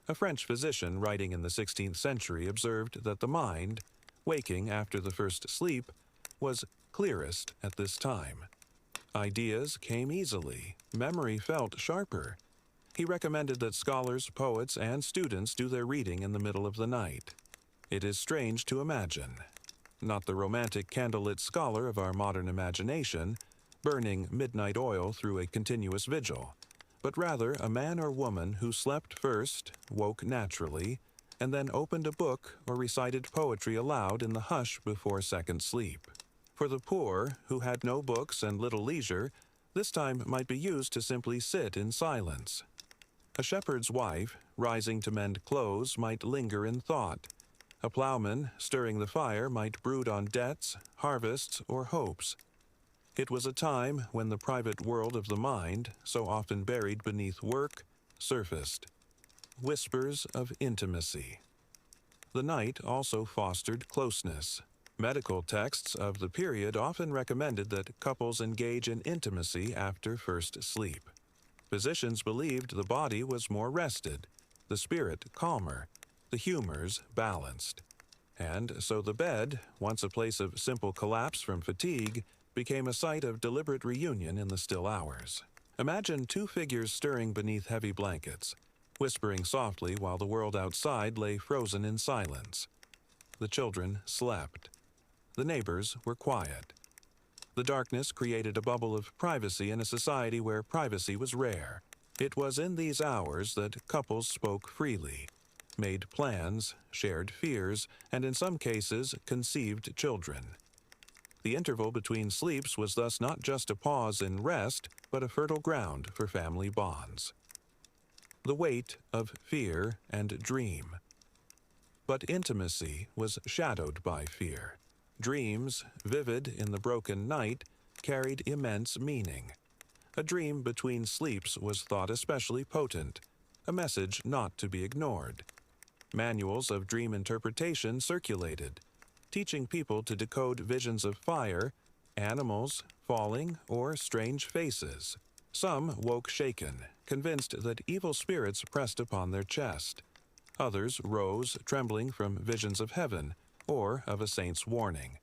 A French physician writing in the 16th century observed that the mind, waking after the first sleep, was clearest at this time. Ideas came easily, memory felt sharper. He recommended that scholars, poets, and students do their reading in the middle of the night. It is strange to imagine. Not the romantic candlelit scholar of our modern imagination, burning midnight oil through a continuous vigil, but rather a man or woman who slept first, woke naturally, and then opened a book or recited poetry aloud in the hush before second sleep. For the poor, who had no books and little leisure, this time might be used to simply sit in silence. A shepherd's wife, rising to mend clothes, might linger in thought. A plowman, stirring the fire, might brood on debts, harvests, or hopes. It was a time when the private world of the mind, so often buried beneath work, surfaced. Whispers of intimacy. The night also fostered closeness. Medical texts of the period often recommended that couples engage in intimacy after first sleep. Physicians believed the body was more rested, the spirit calmer, the humors balanced. And so the bed, once a place of simple collapse from fatigue, became a site of deliberate reunion in the still hours. Imagine two figures stirring beneath heavy blankets, whispering softly while the world outside lay frozen in silence. The children slept. The neighbors were quiet. The darkness created a bubble of privacy in a society where privacy was rare. It was in these hours that couples spoke freely, made plans, shared fears, and in some cases conceived children. The interval between sleeps was thus not just a pause in rest, but a fertile ground for family bonds. The weight of fear and dream. But intimacy was shadowed by fear. Dreams, vivid in the broken night, carried immense meaning. A dream between sleeps was thought especially potent, a message not to be ignored. Manuals of dream interpretation circulated, teaching people to decode visions of fire, animals, falling, or strange faces. Some woke shaken, convinced that evil spirits pressed upon their chest. Others rose, trembling from visions of heaven or of a saint's warning.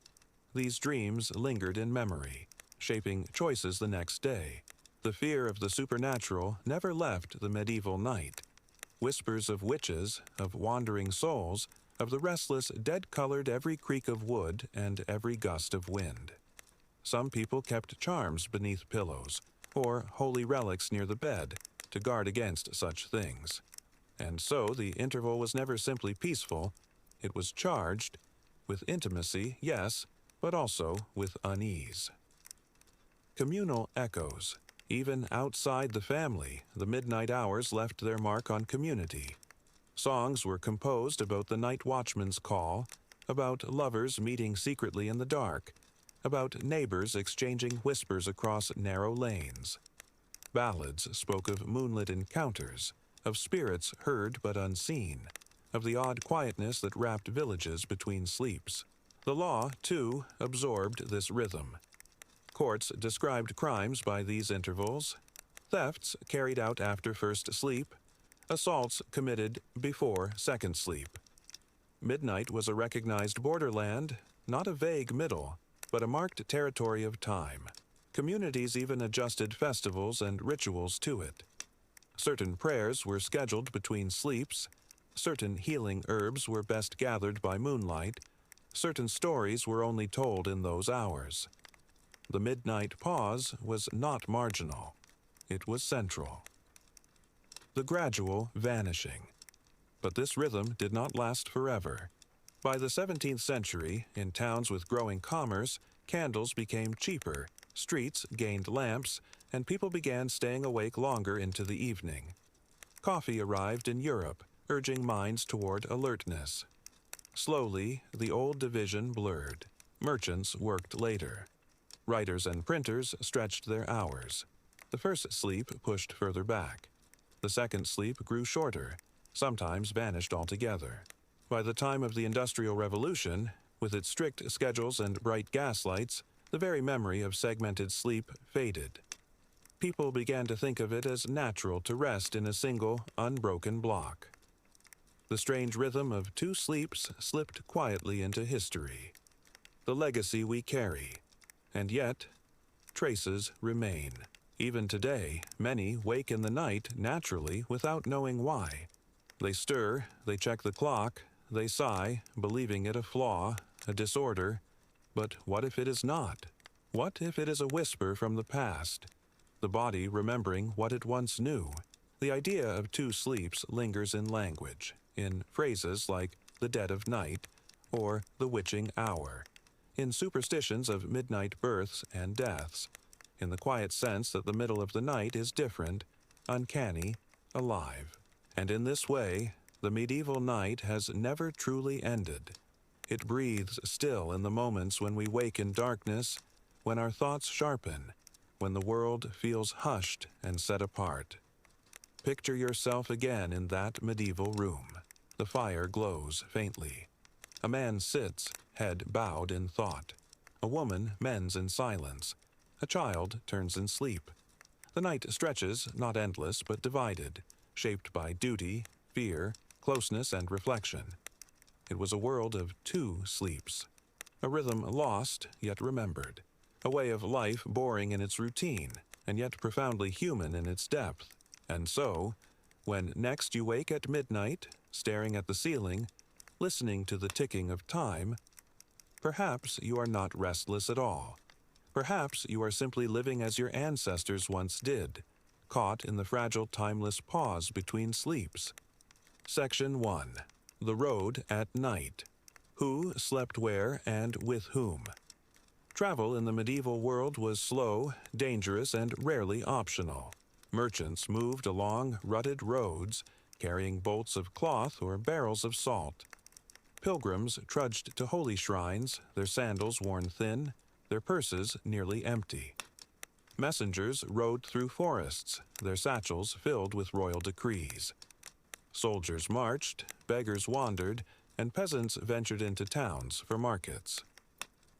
These dreams lingered in memory, shaping choices the next day. The fear of the supernatural never left the medieval night. Whispers of witches, of wandering souls, of the restless dead colored every creak of wood and every gust of wind. Some people kept charms beneath pillows, or holy relics near the bed, to guard against such things. And so the interval was never simply peaceful, it was charged with intimacy, yes, but also with unease. Communal echoes. Even outside the family, the midnight hours left their mark on community. Songs were composed about the night watchman's call, about lovers meeting secretly in the dark, about neighbors exchanging whispers across narrow lanes. Ballads spoke of moonlit encounters, of spirits heard but unseen, of the odd quietness that wrapped villages between sleeps. The law, too, absorbed this rhythm. Courts described crimes by these intervals: thefts carried out after first sleep, assaults committed before second sleep. Midnight was a recognized borderland, not a vague middle, but a marked territory of time. Communities even adjusted festivals and rituals to it. Certain prayers were scheduled between sleeps, certain healing herbs were best gathered by moonlight, certain stories were only told in those hours. The midnight pause was not marginal. It was central. The gradual vanishing. But this rhythm did not last forever. By the 17th century, in towns with growing commerce, candles became cheaper, streets gained lamps, and people began staying awake longer into the evening. Coffee arrived in Europe, urging minds toward alertness. Slowly, the old division blurred. Merchants worked later. Writers and printers stretched their hours. The first sleep pushed further back. The second sleep grew shorter, sometimes vanished altogether. By the time of the Industrial Revolution, with its strict schedules and bright gas lights, the very memory of segmented sleep faded. People began to think of it as natural to rest in a single, unbroken block. The strange rhythm of two sleeps slipped quietly into history. The legacy we carry. And yet, traces remain. Even today, many wake in the night naturally without knowing why. They stir, they check the clock, they sigh, believing it a flaw, a disorder. But what if it is not? What if it is a whisper from the past? The body remembering what it once knew. The idea of two sleeps lingers in language, in phrases like the dead of night or the witching hour, in superstitions of midnight births and deaths, in the quiet sense that the middle of the night is different, uncanny, alive. And in this way, the medieval night has never truly ended. It breathes still in the moments when we wake in darkness, when our thoughts sharpen, when the world feels hushed and set apart. Picture yourself again in that medieval room. The fire glows faintly. A man sits, head bowed in thought. A woman mends in silence. A child turns in sleep. The night stretches, not endless, but divided, shaped by duty, fear, closeness, and reflection. It was a world of two sleeps. A rhythm lost, yet remembered. A way of life boring in its routine, and yet profoundly human in its depth. And so, when next you wake at midnight, staring at the ceiling, listening to the ticking of time, perhaps you are not restless at all. Perhaps you are simply living as your ancestors once did, caught in the fragile timeless pause between sleeps. Section 1. The Road at Night. Who slept where and with whom? Travel in the medieval world was slow, dangerous, and rarely optional. Merchants moved along rutted roads, carrying bolts of cloth or barrels of salt. Pilgrims trudged to holy shrines, their sandals worn thin, their purses nearly empty. Messengers rode through forests, their satchels filled with royal decrees. Soldiers marched, beggars wandered, and peasants ventured into towns for markets.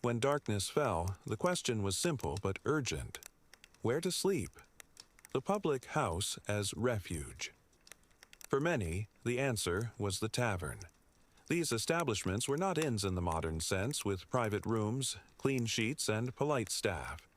When darkness fell, the question was simple but urgent. Where to sleep? The public house as refuge. For many, the answer was the tavern. These establishments were not inns in the modern sense, with private rooms, clean sheets, and polite staff.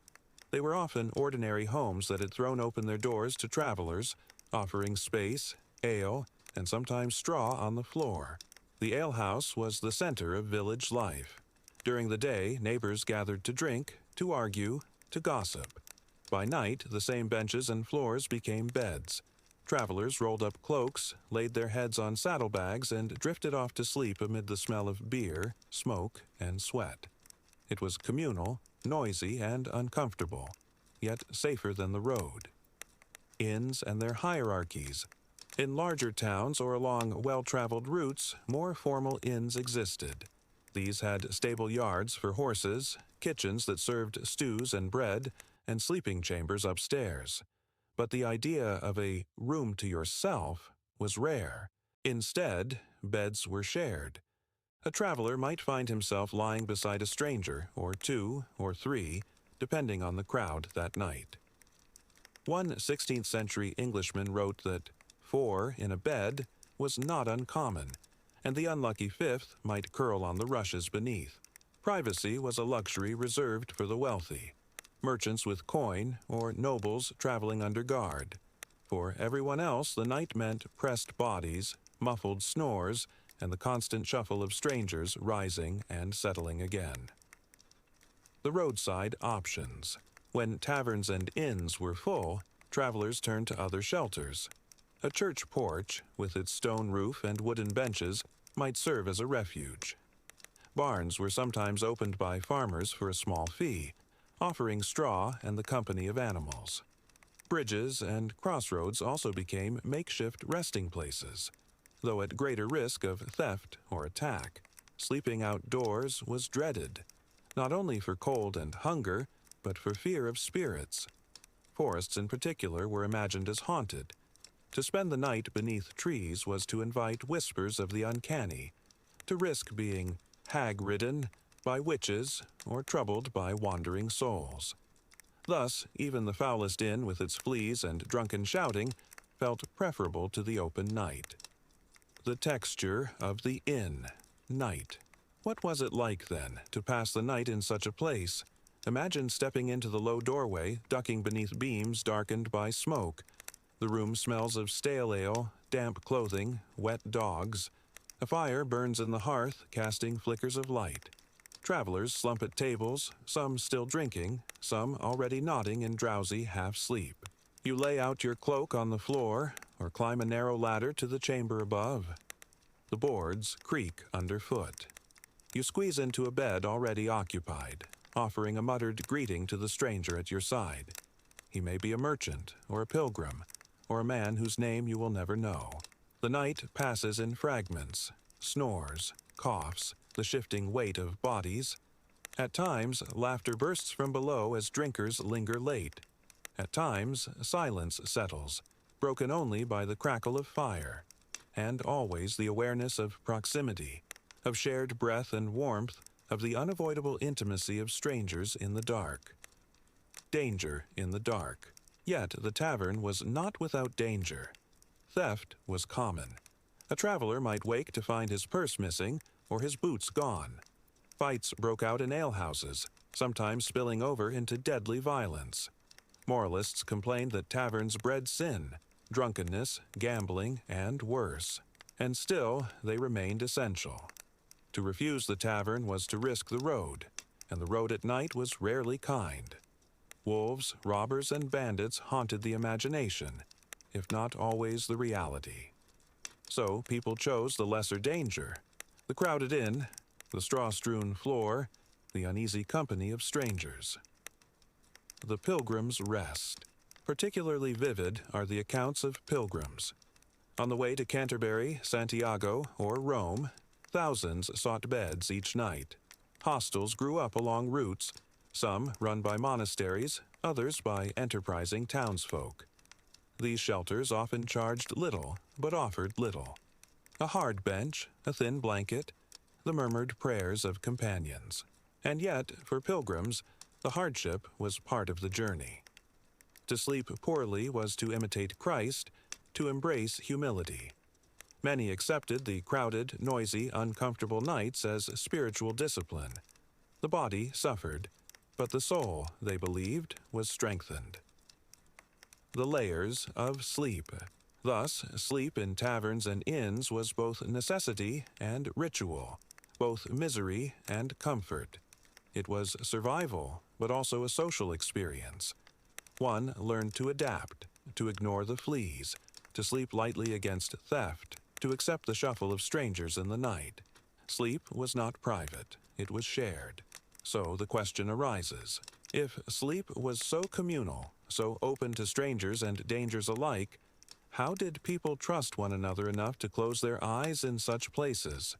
They were often ordinary homes that had thrown open their doors to travelers, offering space, ale, and sometimes straw on the floor. The alehouse was the center of village life. During the day, neighbors gathered to drink, to argue, to gossip. By night, the same benches and floors became beds. Travelers rolled up cloaks, laid their heads on saddlebags, and drifted off to sleep amid the smell of beer, smoke, and sweat. It was communal, noisy, and uncomfortable, yet safer than the road. Inns and their hierarchies. In larger towns or along well-traveled routes, more formal inns existed. These had stable yards for horses, kitchens that served stews and bread, and sleeping chambers upstairs. But the idea of a room to yourself was rare. Instead, beds were shared. A traveler might find himself lying beside a stranger, or two, or three, depending on the crowd that night. One 16th-century Englishman wrote that 4 in a bed was not uncommon, and the unlucky fifth might curl on the rushes beneath. Privacy was a luxury reserved for the wealthy, merchants with coin, or nobles traveling under guard. For everyone else, the night meant pressed bodies, muffled snores, and the constant shuffle of strangers rising and settling again. The roadside options. When taverns and inns were full, travelers turned to other shelters. A church porch, with its stone roof and wooden benches, might serve as a refuge. Barns were sometimes opened by farmers for a small fee, offering straw and the company of animals. Bridges and crossroads also became makeshift resting places, though at greater risk of theft or attack. Sleeping outdoors was dreaded, not only for cold and hunger, but for fear of spirits. Forests in particular were imagined as haunted. To spend the night beneath trees was to invite whispers of the uncanny, to risk being hag-ridden by witches or troubled by wandering souls. Thus, even the foulest inn with its fleas and drunken shouting felt preferable to the open night. The texture of the inn, night. What was it like, then, to pass the night in such a place? Imagine stepping into the low doorway, ducking beneath beams darkened by smoke. The room smells of stale ale, damp clothing, wet dogs. A fire burns in the hearth, casting flickers of light. Travelers slump at tables, some still drinking, some already nodding in drowsy half-sleep. You lay out your cloak on the floor, or climb a narrow ladder to the chamber above. The boards creak underfoot. You squeeze into a bed already occupied, offering a muttered greeting to the stranger at your side. He may be a merchant, or a pilgrim, or a man whose name you will never know. The night passes in fragments, snores, coughs, the shifting weight of bodies. At times, laughter bursts from below as drinkers linger late. At times, silence settles, broken only by the crackle of fire, and always the awareness of proximity, of shared breath and warmth, of the unavoidable intimacy of strangers in the dark. Danger in the dark. Yet the tavern was not without danger. Theft was common. A traveler might wake to find his purse missing or his boots gone. Fights broke out in alehouses, sometimes spilling over into deadly violence. Moralists complained that taverns bred sin, drunkenness, gambling, and worse. And still, they remained essential. To refuse the tavern was to risk the road, and the road at night was rarely kind. Wolves, robbers, and bandits haunted the imagination, if not always the reality. So people chose the lesser danger, the crowded inn, the straw-strewn floor, the uneasy company of strangers. The Pilgrim's Rest. Particularly vivid are the accounts of pilgrims. On the way to Canterbury, Santiago, or Rome, thousands sought beds each night. Hostels grew up along routes, some run by monasteries, others by enterprising townsfolk. These shelters often charged little, but offered little. A hard bench, a thin blanket, the murmured prayers of companions. And yet, for pilgrims, the hardship was part of the journey. To sleep poorly was to imitate Christ, to embrace humility. Many accepted the crowded, noisy, uncomfortable nights as spiritual discipline. The body suffered, but the soul, they believed, was strengthened. The layers of sleep. Thus, sleep in taverns and inns was both necessity and ritual, both misery and comfort. It was survival, but also a social experience. One learned to adapt, to ignore the fleas, to sleep lightly against theft, to accept the shuffle of strangers in the night. Sleep was not private, it was shared. So the question arises, if sleep was so communal, so open to strangers and dangers alike, how did people trust one another enough to close their eyes in such places?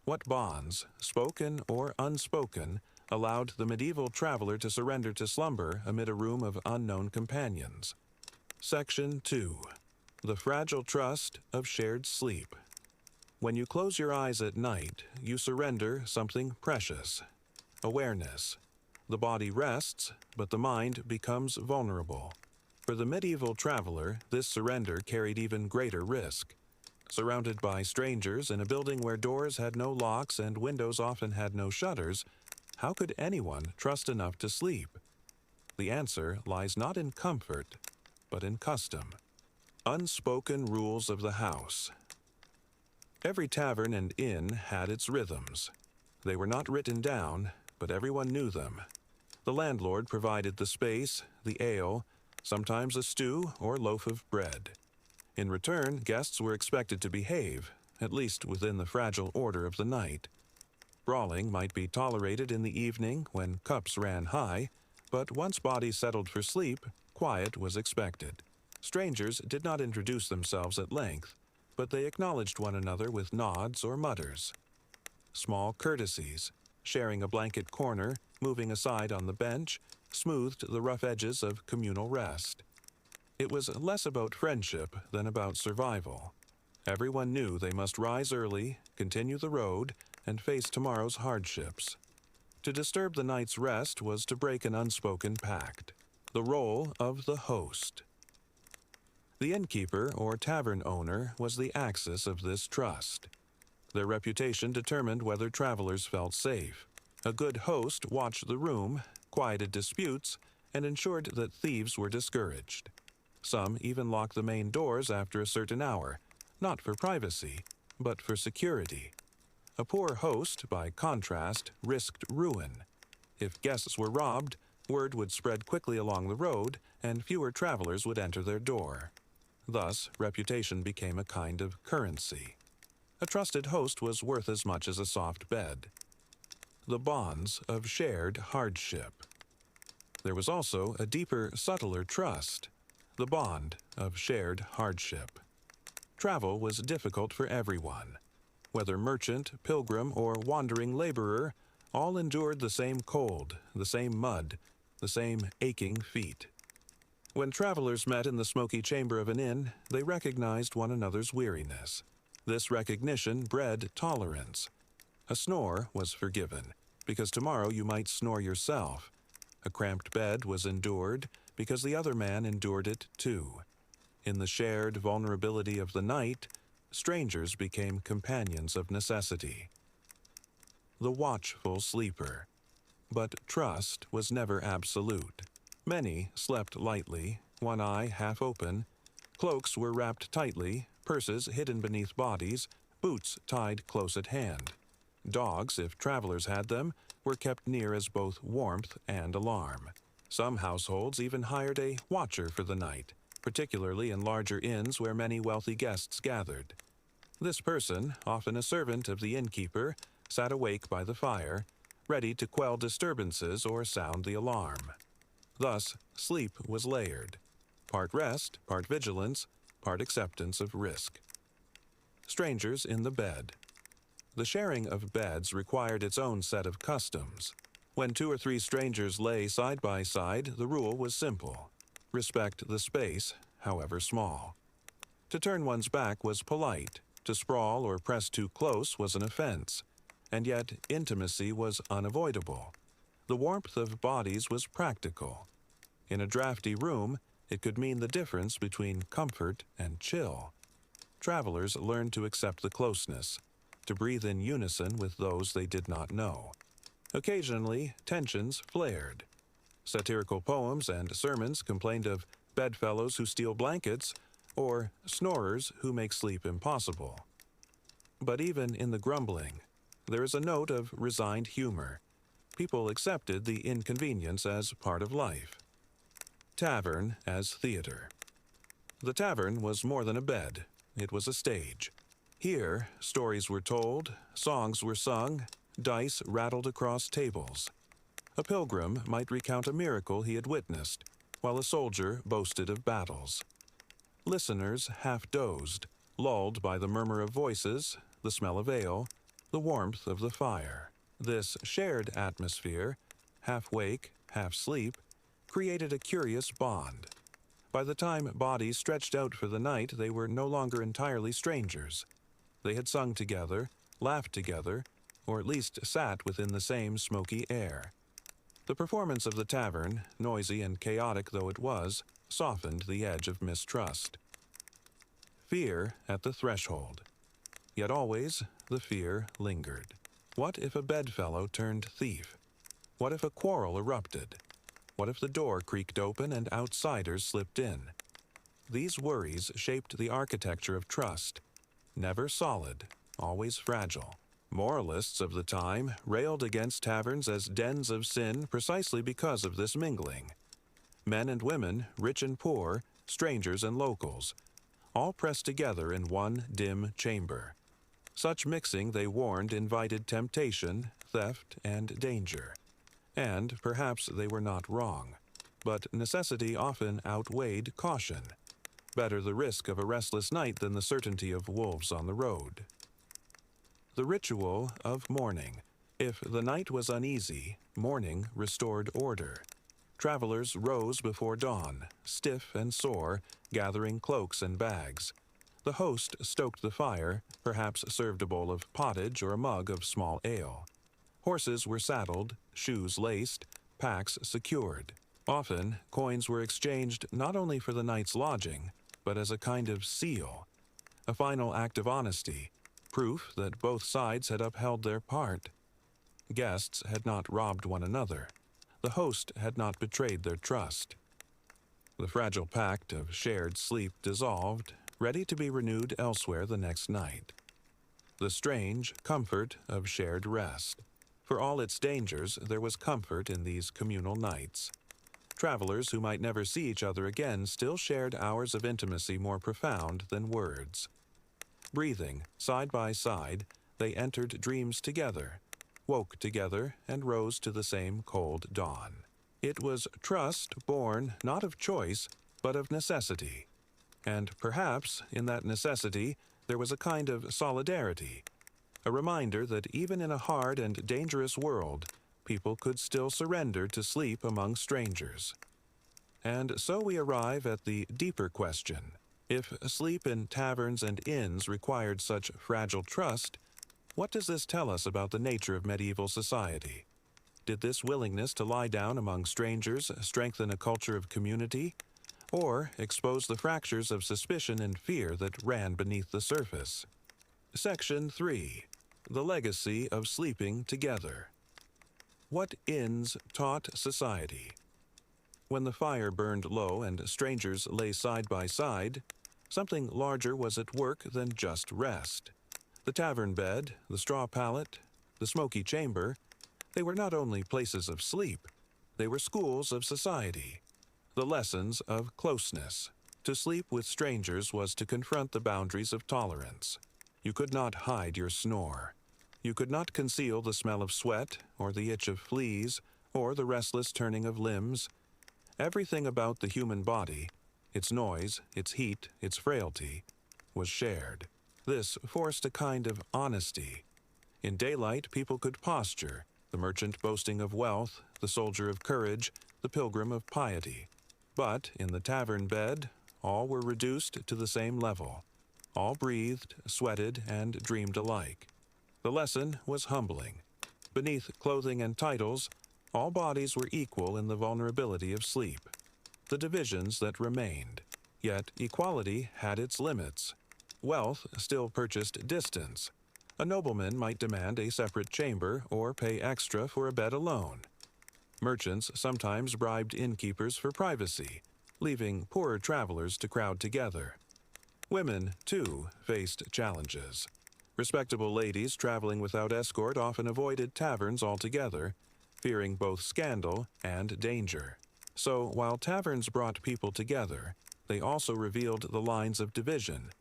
What bonds, spoken or unspoken, allowed the medieval traveler to surrender to slumber amid a room of unknown companions? Section 2. The fragile trust of shared sleep. When you close your eyes at night, you surrender something precious. Awareness. The body rests, but the mind becomes vulnerable. For the medieval traveler, this surrender carried even greater risk. Surrounded by strangers in a building where doors had no locks and windows often had no shutters, how could anyone trust enough to sleep? The answer lies not in comfort, but in custom. Unspoken rules of the house. Every tavern and inn had its rhythms. They were not written down, but everyone knew them. The landlord provided the space, the ale, sometimes a stew or loaf of bread. In return, guests were expected to behave, at least within the fragile order of the night. Brawling might be tolerated in the evening when cups ran high, but once bodies settled for sleep, quiet was expected. Strangers did not introduce themselves at length, but they acknowledged one another with nods or mutters. Small courtesies, sharing a blanket corner, moving aside on the bench, smoothed the rough edges of communal rest. It was less about friendship than about survival. Everyone knew they must rise early, continue the road, and face tomorrow's hardships. To disturb the night's rest was to break an unspoken pact. The role of the host. The innkeeper or tavern owner was the axis of this trust. Their reputation determined whether travelers felt safe. A good host watched the room, quieted disputes, and ensured that thieves were discouraged. Some even locked the main doors after a certain hour, not for privacy, but for security. A poor host, by contrast, risked ruin. If guests were robbed, word would spread quickly along the road, and fewer travelers would enter their door. Thus, reputation became a kind of currency. A trusted host was worth as much as a soft bed. The bonds of shared hardship. There was also a deeper, subtler trust, the bond of shared hardship. Travel was difficult for everyone. Whether merchant, pilgrim, or wandering laborer, all endured the same cold, the same mud, the same aching feet. When travelers met in the smoky chamber of an inn, they recognized one another's weariness. This recognition bred tolerance. A snore was forgiven, because tomorrow you might snore yourself. A cramped bed was endured, because the other man endured it too. In the shared vulnerability of the night, strangers became companions of necessity. The watchful sleeper. But trust was never absolute. Many slept lightly, one eye half open. Cloaks were wrapped tightly, purses hidden beneath bodies, boots tied close at hand. Dogs, if travelers had them, were kept near as both warmth and alarm. Some households even hired a watcher for the night, particularly in larger inns where many wealthy guests gathered. This person, often a servant of the innkeeper, sat awake by the fire, ready to quell disturbances or sound the alarm. Thus, sleep was layered. Part rest, part vigilance, part acceptance of risk. Strangers in the bed. The sharing of beds required its own set of customs. When 2 or 3 strangers lay side by side, the rule was simple. Respect the space, however small. To turn one's back was polite. To sprawl or press too close was an offense. and yet intimacy was unavoidable. The warmth of bodies was practical. In a drafty room, it could mean the difference between comfort and chill. Travelers learned to accept the closeness, to breathe in unison with those they did not know. Occasionally, tensions flared. Satirical poems and sermons complained of bedfellows who steal blankets or snorers who make sleep impossible. But even in the grumbling, there is a note of resigned humor. People accepted the inconvenience as part of life. Tavern as theater. The tavern was more than a bed. It was a stage. Here, stories were told, songs were sung, dice rattled across tables. A pilgrim might recount a miracle he had witnessed, while a soldier boasted of battles. Listeners half dozed, lulled by the murmur of voices, the smell of ale, the warmth of the fire. This shared atmosphere, half wake, half sleep, created a curious bond. By the time bodies stretched out for the night, they were no longer entirely strangers. They had sung together, laughed together, or at least sat within the same smoky air. The performance of the tavern, noisy and chaotic though it was, softened the edge of mistrust. Fear at the threshold. Yet always the fear lingered. What if a bedfellow turned thief? What if a quarrel erupted? What if the door creaked open and outsiders slipped in? These worries shaped the architecture of trust. Never solid, always fragile. Moralists of the time railed against taverns as dens of sin precisely because of this mingling. Men and women, rich and poor, strangers and locals, all pressed together in one dim chamber. Such mixing, they warned, invited temptation, theft, and danger. And perhaps they were not wrong. But necessity often outweighed caution. Better the risk of a restless night than the certainty of wolves on the road. The ritual of mourning. If the night was uneasy, morning restored order. Travelers rose before dawn, stiff and sore, gathering cloaks and bags. The host stoked the fire, perhaps served a bowl of pottage or a mug of small ale. Horses were saddled, shoes laced, packs secured. Often, coins were exchanged not only for the night's lodging, but as a kind of seal, a final act of honesty, proof that both sides had upheld their part. Guests had not robbed one another. The host had not betrayed their trust. The fragile pact of shared sleep dissolved, ready to be renewed elsewhere the next night. The strange comfort of shared rest. For all its dangers, there was comfort in these communal nights. Travelers who might never see each other again still shared hours of intimacy more profound than words. Breathing, side by side, they entered dreams together, woke together, and rose to the same cold dawn. It was trust born not of choice, but of necessity. And perhaps, in that necessity, there was a kind of solidarity, a reminder that even in a hard and dangerous world, people could still surrender to sleep among strangers. And so we arrive at the deeper question. If sleep in taverns and inns required such fragile trust, what does this tell us about the nature of medieval society? Did this willingness to lie down among strangers strengthen a culture of community, or expose the fractures of suspicion and fear that ran beneath the surface? Section 3. The Legacy of Sleeping Together. What inns taught society? When the fire burned low and strangers lay side by side, something larger was at work than just rest. The tavern bed, the straw pallet, the smoky chamber, they were not only places of sleep, they were schools of society. The lessons of closeness. To sleep with strangers was to confront the boundaries of tolerance. You could not hide your snore. You could not conceal the smell of sweat, or the itch of fleas, or the restless turning of limbs. Everything about the human body, its noise, its heat, its frailty, was shared. This forced a kind of honesty. In daylight, people could posture, the merchant boasting of wealth, the soldier of courage, the pilgrim of piety. But in the tavern bed, all were reduced to the same level. All breathed, sweated, and dreamed alike. The lesson was humbling. Beneath clothing and titles, all bodies were equal in the vulnerability of sleep. The divisions that remained. Yet equality had its limits. Wealth still purchased distance. A nobleman might demand a separate chamber or pay extra for a bed alone. Merchants sometimes bribed innkeepers for privacy, leaving poorer travelers to crowd together. Women, too, faced challenges. Respectable ladies traveling without escort often avoided taverns altogether, fearing both scandal and danger. So, while taverns brought people together, they also revealed the lines of division: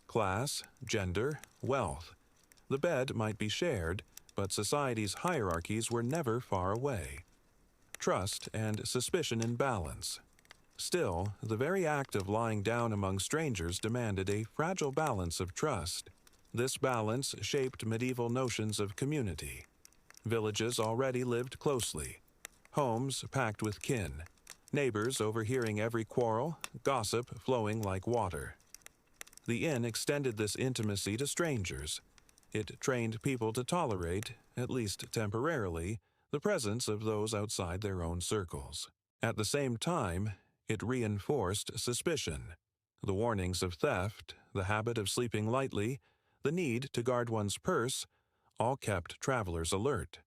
class, gender, wealth. The bed might be shared, but society's hierarchies were never far away. Trust and suspicion in balance. Still, the very act of lying down among strangers demanded a fragile balance of trust. This balance shaped medieval notions of community. Villages already lived closely. Homes packed with kin. Neighbors overhearing every quarrel, gossip flowing like water. The inn extended this intimacy to strangers. It trained people to tolerate, at least temporarily, the presence of those outside their own circles. At the same time, it reinforced suspicion. The warnings of theft, the habit of sleeping lightly, the need to guard one's purse, all kept travelers alert.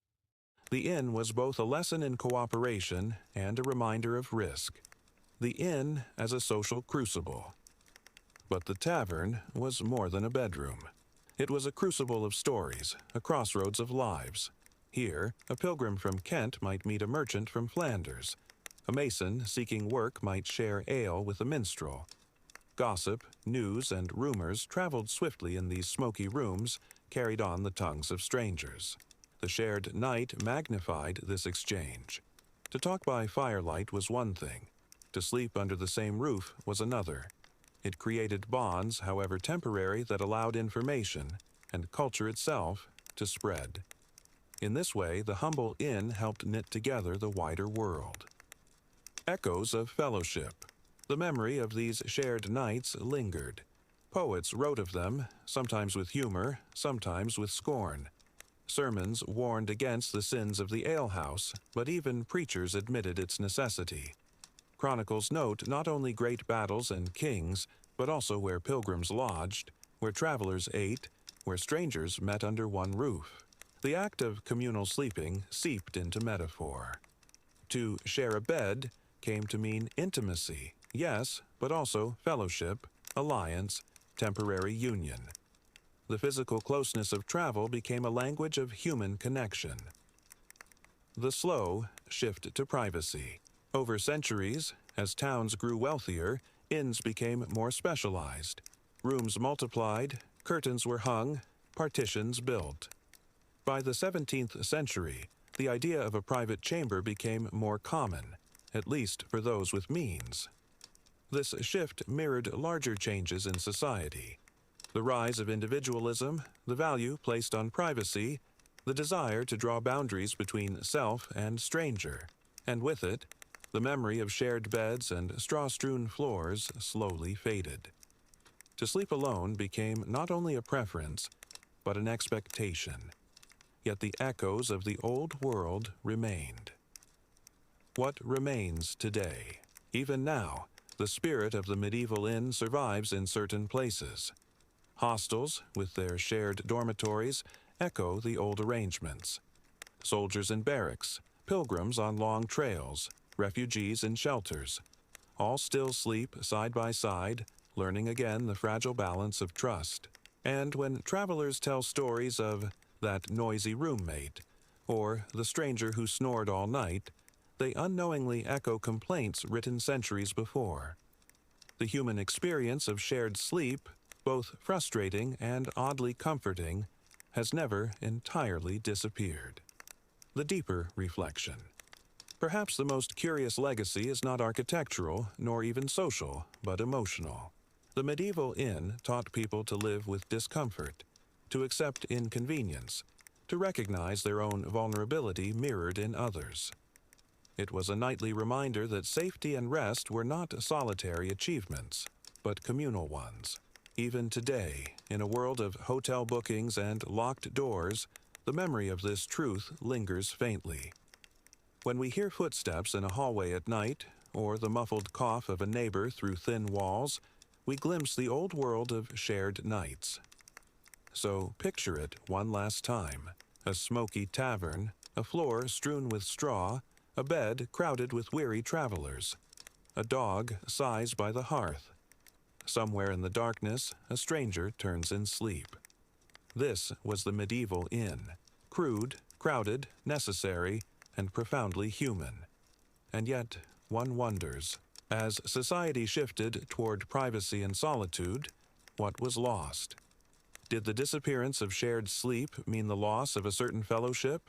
The inn was both a lesson in cooperation and a reminder of risk. The inn as a social crucible. But the tavern was more than a bedroom. It was a crucible of stories, a crossroads of lives. Here, a pilgrim from Kent might meet a merchant from Flanders. A mason seeking work might share ale with a minstrel. Gossip, news, and rumors traveled swiftly in these smoky rooms, carried on the tongues of strangers. The shared night magnified this exchange. To talk by firelight was one thing. To sleep under the same roof was another. It created bonds, however temporary, that allowed information, and culture itself, to spread. In this way, the humble inn helped knit together the wider world. Echoes of fellowship. The memory of these shared nights lingered. Poets wrote of them, sometimes with humor, sometimes with scorn. Sermons warned against the sins of the alehouse, but even preachers admitted its necessity. Chronicles note not only great battles and kings, but also where pilgrims lodged, where travelers ate, where strangers met under one roof. The act of communal sleeping seeped into metaphor. To share a bed came to mean intimacy, yes, but also fellowship, alliance, temporary union. The physical closeness of travel became a language of human connection. The slow shift to privacy. Over centuries, as towns grew wealthier, inns became more specialized. Rooms multiplied, curtains were hung, partitions built. By the 17th century, the idea of a private chamber became more common, at least for those with means. This shift mirrored larger changes in society. The rise of individualism, the value placed on privacy, the desire to draw boundaries between self and stranger, and with it, the memory of shared beds and straw-strewn floors slowly faded. To sleep alone became not only a preference, but an expectation. Yet the echoes of the old world remained. What remains today? Even now, the spirit of the medieval inn survives in certain places. Hostels, with their shared dormitories, echo the old arrangements. Soldiers in barracks, pilgrims on long trails, refugees in shelters, all still sleep side by side, learning again the fragile balance of trust. And when travelers tell stories of that noisy roommate, or the stranger who snored all night, they unknowingly echo complaints written centuries before. The human experience of shared sleep, both frustrating and oddly comforting, has never entirely disappeared. The deeper reflection. Perhaps the most curious legacy is not architectural, nor even social, but emotional. The medieval inn taught people to live with discomfort, to accept inconvenience, to recognize their own vulnerability mirrored in others. It was a nightly reminder that safety and rest were not solitary achievements, but communal ones. Even today, in a world of hotel bookings and locked doors, the memory of this truth lingers faintly. When we hear footsteps in a hallway at night, or the muffled cough of a neighbor through thin walls, we glimpse the old world of shared nights. So picture it one last time: a smoky tavern, a floor strewn with straw, a bed crowded with weary travelers. A dog sighs by the hearth. Somewhere in the darkness, a stranger turns in sleep. This was the medieval inn: crude, crowded, necessary, and profoundly human. And yet, one wonders, as society shifted toward privacy and solitude, what was lost? Did the disappearance of shared sleep mean the loss of a certain fellowship?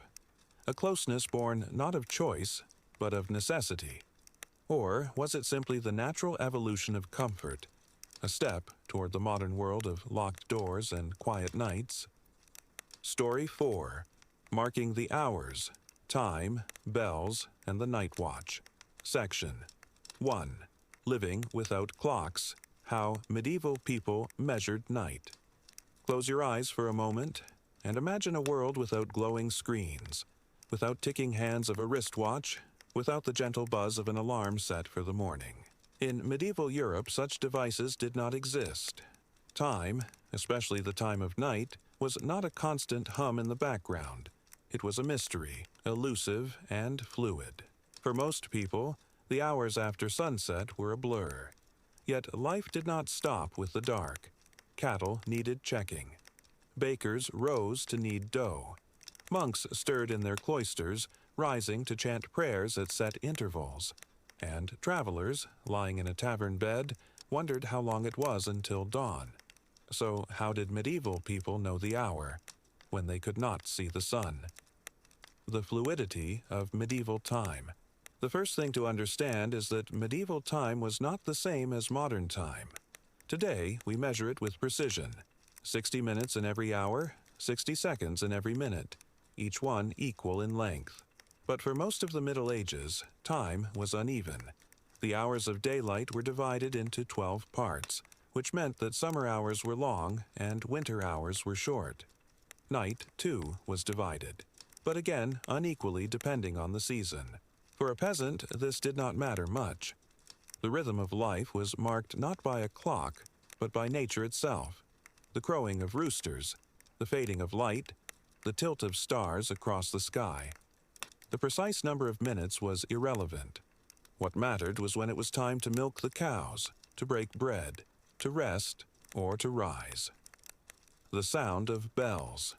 A closeness born not of choice, but of necessity? Or was it simply the natural evolution of comfort, a step toward the modern world of locked doors and quiet nights? Story 4. Marking the Hours, Time, Bells, and the Night Watch. Section 1. Living Without Clocks, How Medieval People Measured Night. Close your eyes for a moment and imagine a world without glowing screens, without ticking hands of a wristwatch, without the gentle buzz of an alarm set for the morning. In medieval Europe, such devices did not exist. Time, especially the time of night, was not a constant hum in the background. It was a mystery, elusive and fluid. For most people, the hours after sunset were a blur. Yet life did not stop with the dark. Cattle needed checking. Bakers rose to knead dough. Monks stirred in their cloisters, rising to chant prayers at set intervals. And travelers, lying in a tavern bed, wondered how long it was until dawn. So how did medieval people know the hour, when they could not see the sun? The fluidity of medieval time. The first thing to understand is that medieval time was not the same as modern time. Today, we measure it with precision: 60 minutes in every hour, 60 seconds in every minute, each one equal in length. But for most of the Middle Ages, time was uneven. The hours of daylight were divided into 12 parts, which meant that summer hours were long and winter hours were short. Night, too, was divided, but again unequally depending on the season. For a peasant, this did not matter much. The rhythm of life was marked not by a clock, but by nature itself: the crowing of roosters, the fading of light, the tilt of stars across the sky. The precise number of minutes was irrelevant. What mattered was when it was time to milk the cows, to break bread, to rest, or to rise. The sound of bells.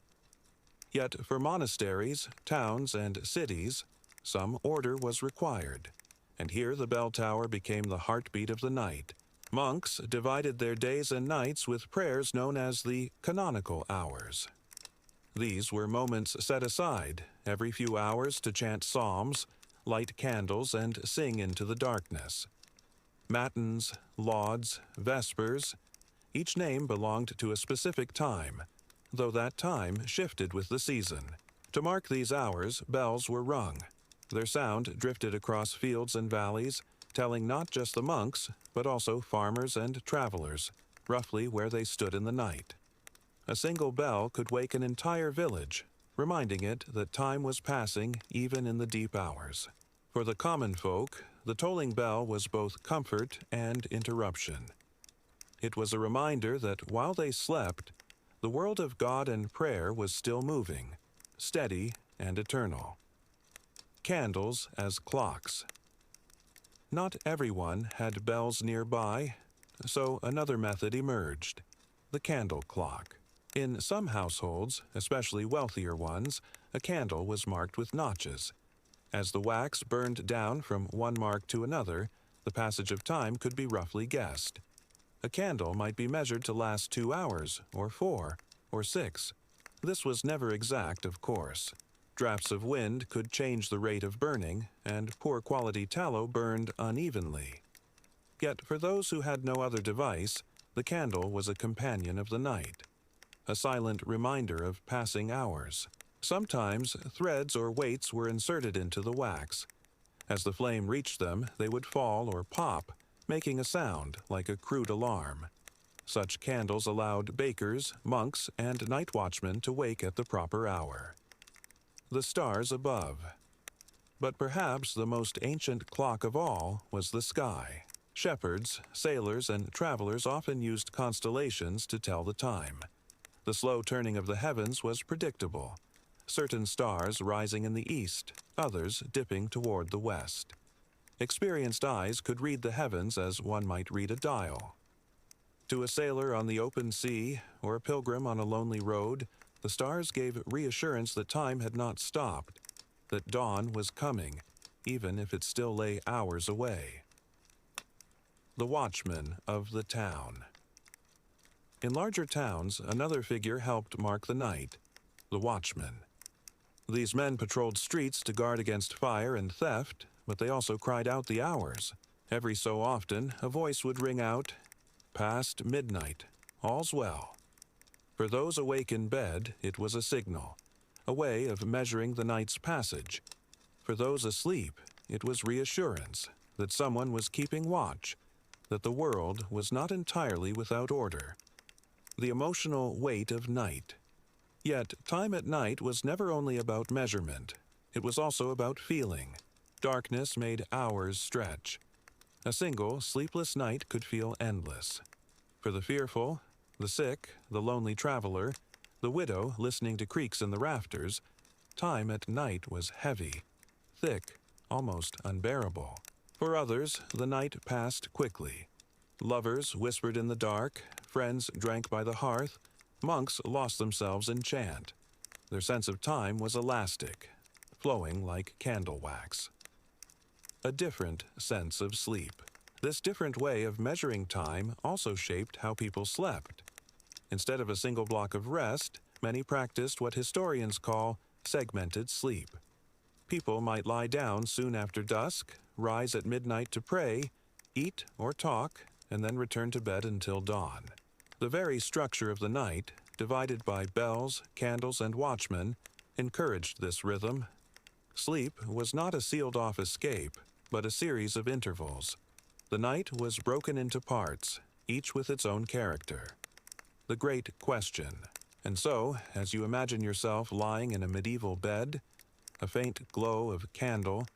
Yet for monasteries, towns, and cities, some order was required, and here the bell tower became the heartbeat of the night. Monks divided their days and nights with prayers known as the canonical hours. These were moments set aside every few hours to chant psalms, light candles, and sing into the darkness. Matins, lauds, vespers, each name belonged to a specific time, though that time shifted with the season. To mark these hours, bells were rung. Their sound drifted across fields and valleys, telling not just the monks, but also farmers and travelers, roughly where they stood in the night. A single bell could wake an entire village, reminding it that time was passing even in the deep hours. For the common folk, the tolling bell was both comfort and interruption. It was a reminder that while they slept, the world of God and prayer was still moving, steady and eternal. Candles as clocks. Not everyone had bells nearby, so another method emerged: the candle clock. In some households, especially wealthier ones, a candle was marked with notches. As the wax burned down from one mark to another, the passage of time could be roughly guessed. A candle might be measured to last 2 hours, or 4, or 6. This was never exact, of course. Drafts of wind could change the rate of burning, and poor quality tallow burned unevenly. Yet for those who had no other device, the candle was a companion of the night, a silent reminder of passing hours. Sometimes threads or weights were inserted into the wax. As the flame reached them, they would fall or pop, making a sound like a crude alarm. Such candles allowed bakers, monks, and night watchmen to wake at the proper hour. The stars above. But perhaps the most ancient clock of all was the sky. Shepherds, sailors, and travelers often used constellations to tell the time. The slow turning of the heavens was predictable, certain stars rising in the east, others dipping toward the west. Experienced eyes could read the heavens as one might read a dial. To a sailor on the open sea or a pilgrim on a lonely road, the stars gave reassurance that time had not stopped, that dawn was coming, even if it still lay hours away. The watchman of the town. In larger towns, another figure helped mark the night, the watchman. These men patrolled streets to guard against fire and theft, but they also cried out the hours. Every so often, a voice would ring out, "Past midnight, all's well." For those awake in bed, it was a signal, a way of measuring the night's passage. For those asleep, it was reassurance that someone was keeping watch, that the world was not entirely without order. The emotional weight of night. Yet, time at night was never only about measurement. It was also about feeling. Darkness made hours stretch. A single, sleepless night could feel endless. For the fearful, the sick, the lonely traveler, the widow listening to creaks in the rafters, time at night was heavy, thick, almost unbearable. For others, the night passed quickly. Lovers whispered in the dark, friends drank by the hearth, monks lost themselves in chant. Their sense of time was elastic, flowing like candle wax. A different sense of sleep. This different way of measuring time also shaped how people slept. Instead of a single block of rest, many practiced what historians call segmented sleep. People might lie down soon after dusk, rise at midnight to pray, eat or talk, and then return to bed until dawn. The very structure of the night, divided by bells, candles, and watchmen, encouraged this rhythm. Sleep was not a sealed-off escape, but a series of intervals. The night was broken into parts, each with its own character. The great question. And so, as you imagine yourself lying in a medieval bed, a faint glow of candle,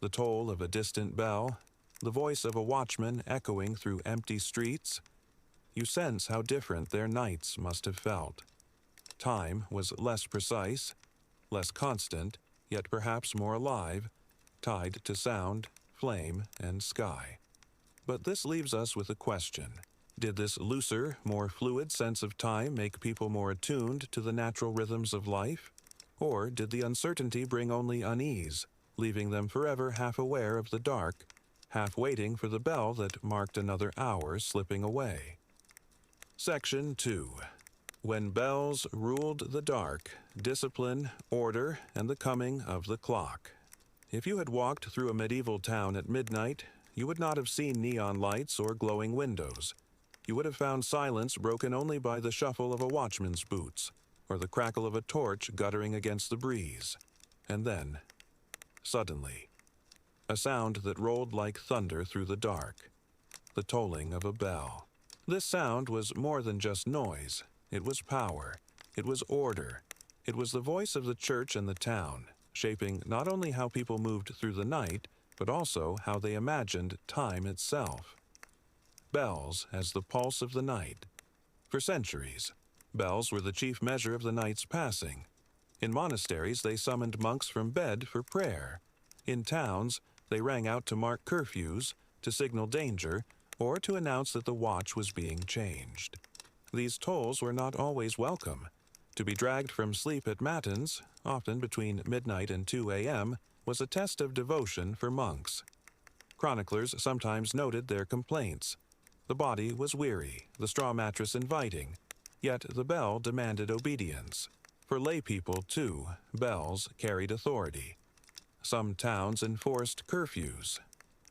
the toll of a distant bell, the voice of a watchman echoing through empty streets, you sense how different their nights must have felt. Time was less precise, less constant, yet perhaps more alive, tied to sound, flame, and sky. But this leaves us with a question. Did this looser, more fluid sense of time make people more attuned to the natural rhythms of life? Or did the uncertainty bring only unease, leaving them forever half aware of the dark, half waiting for the bell that marked another hour slipping away? Section 2. When bells ruled the dark, discipline, order, and the coming of the clock. If you had walked through a medieval town at midnight, you would not have seen neon lights or glowing windows. You would have found silence broken only by the shuffle of a watchman's boots, or the crackle of a torch guttering against the breeze. And then, suddenly, a sound that rolled like thunder through the dark, the tolling of a bell. This sound was more than just noise. It was power. It was order. It was the voice of the church and the town, shaping not only how people moved through the night, but also how they imagined time itself. Bells as the pulse of the night. For centuries, bells were the chief measure of the night's passing. In monasteries, they summoned monks from bed for prayer. In towns, they rang out to mark curfews, to signal danger, or to announce that the watch was being changed. These tolls were not always welcome. To be dragged from sleep at matins, often between midnight and 2 a.m., was a test of devotion for monks. Chroniclers sometimes noted their complaints. The body was weary, the straw mattress inviting, yet the bell demanded obedience. For lay people, too, bells carried authority. Some towns enforced curfews.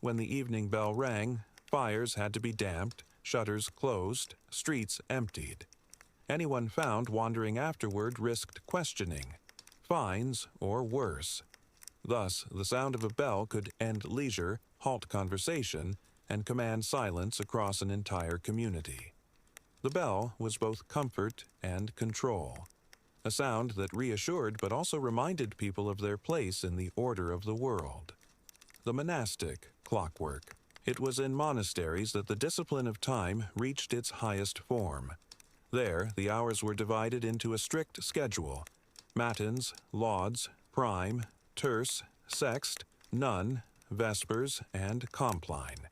When the evening bell rang, fires had to be damped, shutters closed, streets emptied. Anyone found wandering afterward risked questioning, fines, or worse. Thus, the sound of a bell could end leisure, halt conversation, and command silence across an entire community. The bell was both comfort and control, a sound that reassured but also reminded people of their place in the order of the world. The monastic clockwork. It was in monasteries that the discipline of time reached its highest form. There, the hours were divided into a strict schedule: matins, lauds, prime, terce, sext, none, vespers, and compline.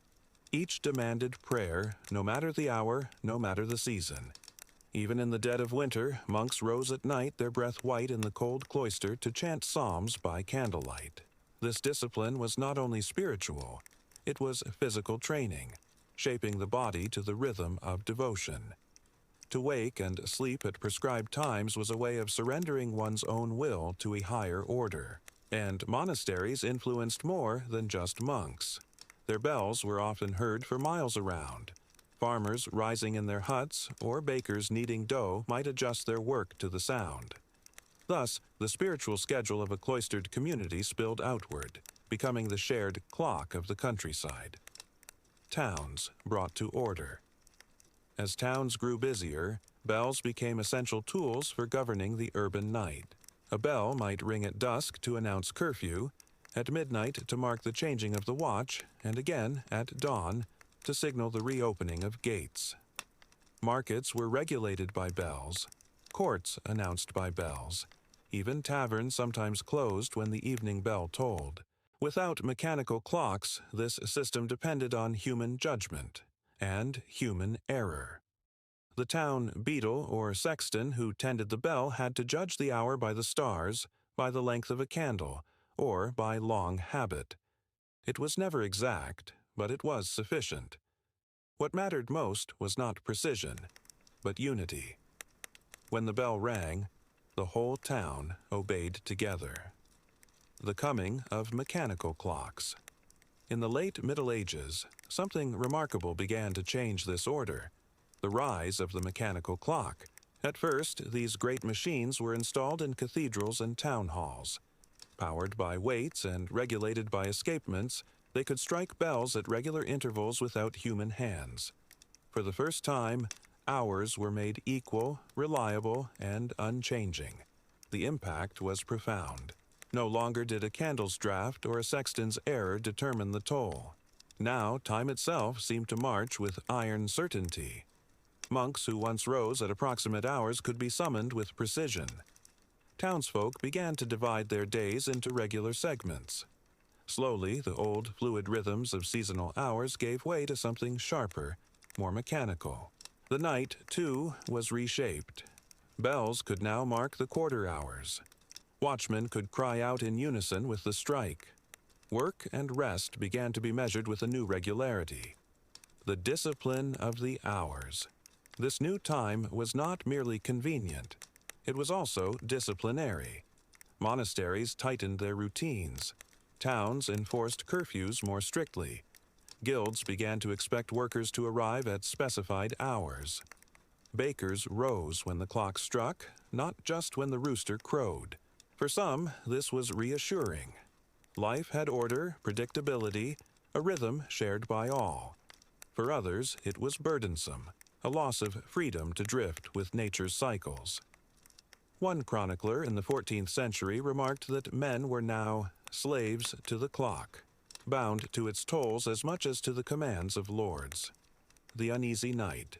Each demanded prayer, no matter the hour, no matter the season. Even in the dead of winter, monks rose at night, their breath white in the cold cloister, to chant psalms by candlelight. This discipline was not only spiritual, it was physical training, shaping the body to the rhythm of devotion. To wake and sleep at prescribed times was a way of surrendering one's own will to a higher order. And monasteries influenced more than just monks. Their bells were often heard for miles around. Farmers rising in their huts or bakers kneading dough might adjust their work to the sound. Thus, the spiritual schedule of a cloistered community spilled outward, becoming the shared clock of the countryside. Towns brought to order. As towns grew busier, bells became essential tools for governing the urban night. A bell might ring at dusk to announce curfew, at midnight to mark the changing of the watch, and again at dawn to signal the reopening of gates. Markets were regulated by bells, courts announced by bells. Even taverns sometimes closed when the evening bell tolled. Without mechanical clocks, this system depended on human judgment and human error. The town beadle or sexton who tended the bell had to judge the hour by the stars, by the length of a candle, or by long habit. It was never exact, but it was sufficient. What mattered most was not precision, but unity. When the bell rang, the whole town obeyed together. The coming of mechanical clocks. In the late Middle Ages, something remarkable began to change this order: the rise of the mechanical clock. At first, these great machines were installed in cathedrals and town halls. Powered by weights and regulated by escapements, they could strike bells at regular intervals without human hands. For the first time, hours were made equal, reliable, and unchanging. The impact was profound. No longer did a candle's draught or a sexton's error determine the toll. Now, time itself seemed to march with iron certainty. Monks who once rose at approximate hours could be summoned with precision. Townsfolk began to divide their days into regular segments. Slowly, the old, fluid rhythms of seasonal hours gave way to something sharper, more mechanical. The night, too, was reshaped. Bells could now mark the quarter hours. Watchmen could cry out in unison with the strike. Work and rest began to be measured with a new regularity. The discipline of the hours. This new time was not merely convenient. It was also disciplinary. Monasteries tightened their routines. Towns enforced curfews more strictly. Guilds began to expect workers to arrive at specified hours. Bakers rose when the clock struck, not just when the rooster crowed. For some, this was reassuring. Life had order, predictability, a rhythm shared by all. For others, it was burdensome, a loss of freedom to drift with nature's cycles. One chronicler in the 14th century remarked that men were now slaves to the clock, bound to its tolls as much as to the commands of lords. The uneasy night.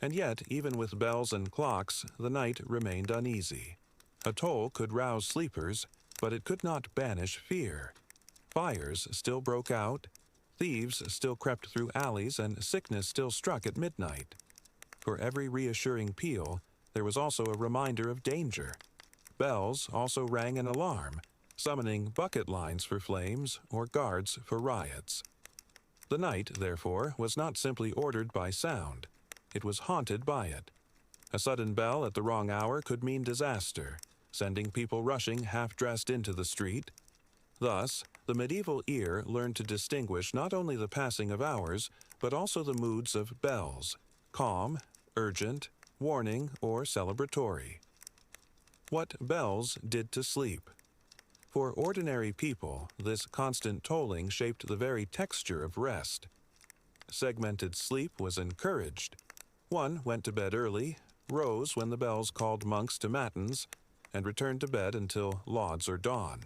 And yet, even with bells and clocks, the night remained uneasy. A toll could rouse sleepers, but it could not banish fear. Fires still broke out, thieves still crept through alleys, and sickness still struck at midnight. For every reassuring peal, there was also a reminder of danger. Bells also rang an alarm, summoning bucket lines for flames or guards for riots. The night, therefore, was not simply ordered by sound. It was haunted by it. A sudden bell at the wrong hour could mean disaster, sending people rushing half-dressed into the street. Thus, the medieval ear learned to distinguish not only the passing of hours, but also the moods of bells: calm, urgent, warning, or celebratory. What bells did to sleep. For ordinary people, this constant tolling shaped the very texture of rest. Segmented sleep was encouraged. One went to bed early, rose when the bells called monks to matins, and returned to bed until lauds or dawn.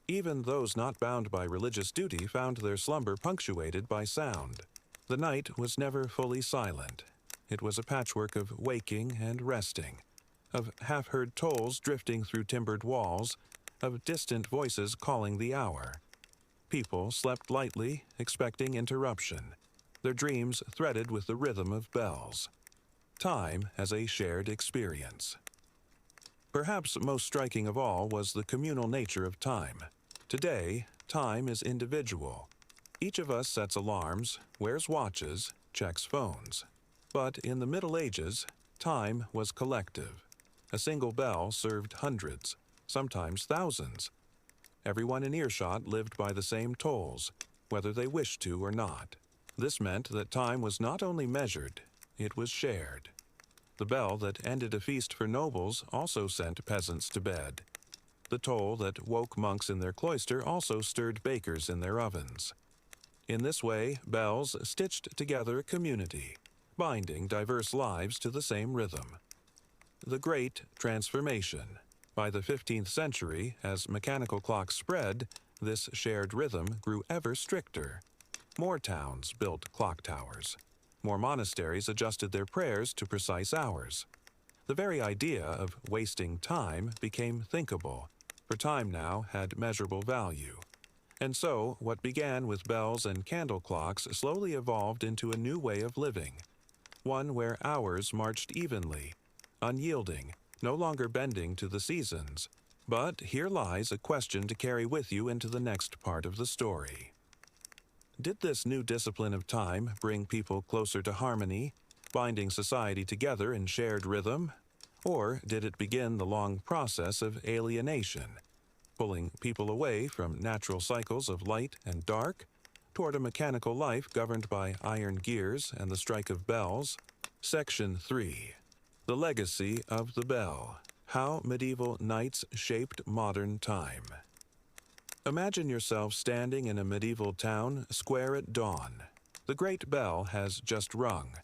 Even those not bound by religious duty found their slumber punctuated by sound. The night was never fully silent. It was a patchwork of waking and resting, of half-heard tolls drifting through timbered walls, of distant voices calling the hour. People slept lightly, expecting interruption, their dreams threaded with the rhythm of bells. Time as a shared experience. Perhaps most striking of all was the communal nature of time. Today, time is individual. Each of us sets alarms, wears watches, checks phones. But in the Middle Ages, time was collective. A single bell served hundreds, sometimes thousands. Everyone in earshot lived by the same tolls, whether they wished to or not. This meant that time was not only measured, it was shared. The bell that ended a feast for nobles also sent peasants to bed. The toll that woke monks in their cloister also stirred bakers in their ovens. In this way, bells stitched together a community, binding diverse lives to the same rhythm. The Great Transformation. By the 15th century, as mechanical clocks spread, this shared rhythm grew ever stricter. More towns built clock towers. More monasteries adjusted their prayers to precise hours. The very idea of wasting time became thinkable, for time now had measurable value. And so, what began with bells and candle clocks slowly evolved into a new way of living, one where hours marched evenly, unyielding, no longer bending to the seasons. But here lies a question to carry with you into the next part of the story. Did this new discipline of time bring people closer to harmony, binding society together in shared rhythm? Or did it begin the long process of alienation, pulling people away from natural cycles of light and dark toward a mechanical life governed by iron gears and the strike of bells? Section 3. The Legacy of the Bell. How Medieval Nights Shaped Modern Time. Imagine yourself standing in a medieval town square at dawn. The great bell has just rung,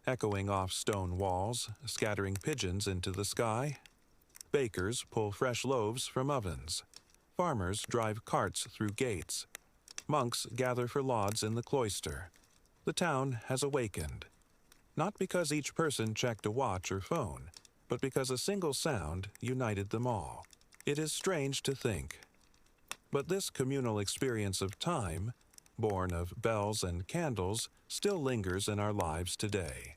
echoing off stone walls, scattering pigeons into the sky. Bakers pull fresh loaves from ovens. Farmers drive carts through gates. Monks gather for lauds in the cloister. The town has awakened. Not because each person checked a watch or phone, but because a single sound united them all. It is strange to think. But this communal experience of time, born of bells and candles, still lingers in our lives today.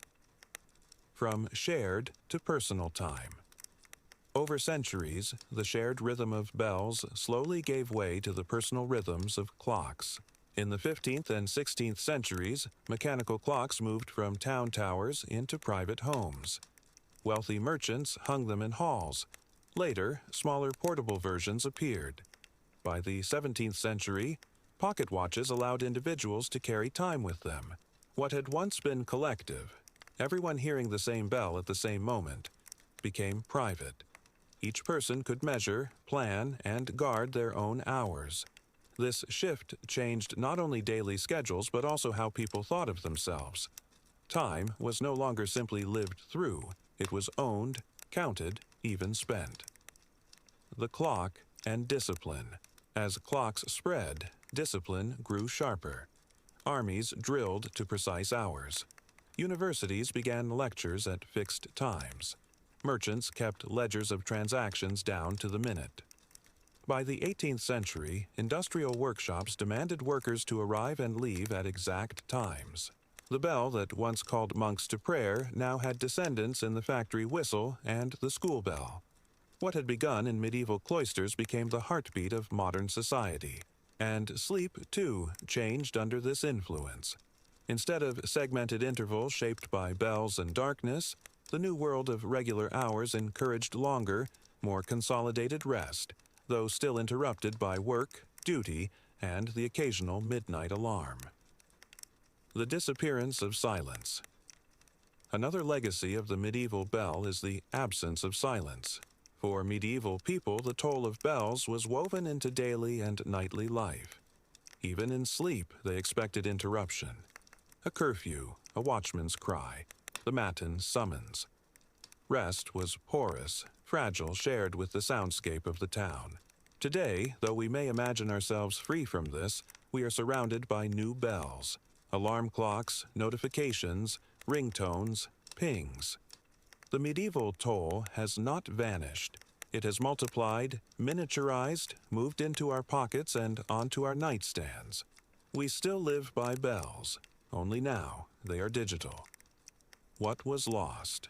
From shared to personal time. Over centuries, the shared rhythm of bells slowly gave way to the personal rhythms of clocks. In the 15th and 16th centuries, mechanical clocks moved from town towers into private homes. Wealthy merchants hung them in halls. Later, smaller portable versions appeared. By the 17th century, pocket watches allowed individuals to carry time with them. What had once been collective, everyone hearing the same bell at the same moment, became private. Each person could measure, plan, and guard their own hours. This shift changed not only daily schedules but also how people thought of themselves. Time was no longer simply lived through, it was owned, counted, even spent. The clock and discipline. As clocks spread, discipline grew sharper. Armies drilled to precise hours. Universities began lectures at fixed times. Merchants kept ledgers of transactions down to the minute. By the 18th century, industrial workshops demanded workers to arrive and leave at exact times. The bell that once called monks to prayer now had descendants in the factory whistle and the school bell. What had begun in medieval cloisters became the heartbeat of modern society. And sleep, too, changed under this influence. Instead of segmented intervals shaped by bells and darkness, the new world of regular hours encouraged longer, more consolidated rest, though still interrupted by work, duty, and the occasional midnight alarm. The disappearance of silence. Another legacy of the medieval bell is the absence of silence. For medieval people, the toll of bells was woven into daily and nightly life. Even in sleep, they expected interruption. A curfew, a watchman's cry, the matin summons. Rest was porous, fragile, shared with the soundscape of the town. Today, though we may imagine ourselves free from this, we are surrounded by new bells, alarm clocks, notifications, ringtones, pings. The medieval toll has not vanished. It has multiplied, miniaturized, moved into our pockets and onto our nightstands. We still live by bells, only now they are digital. What was lost?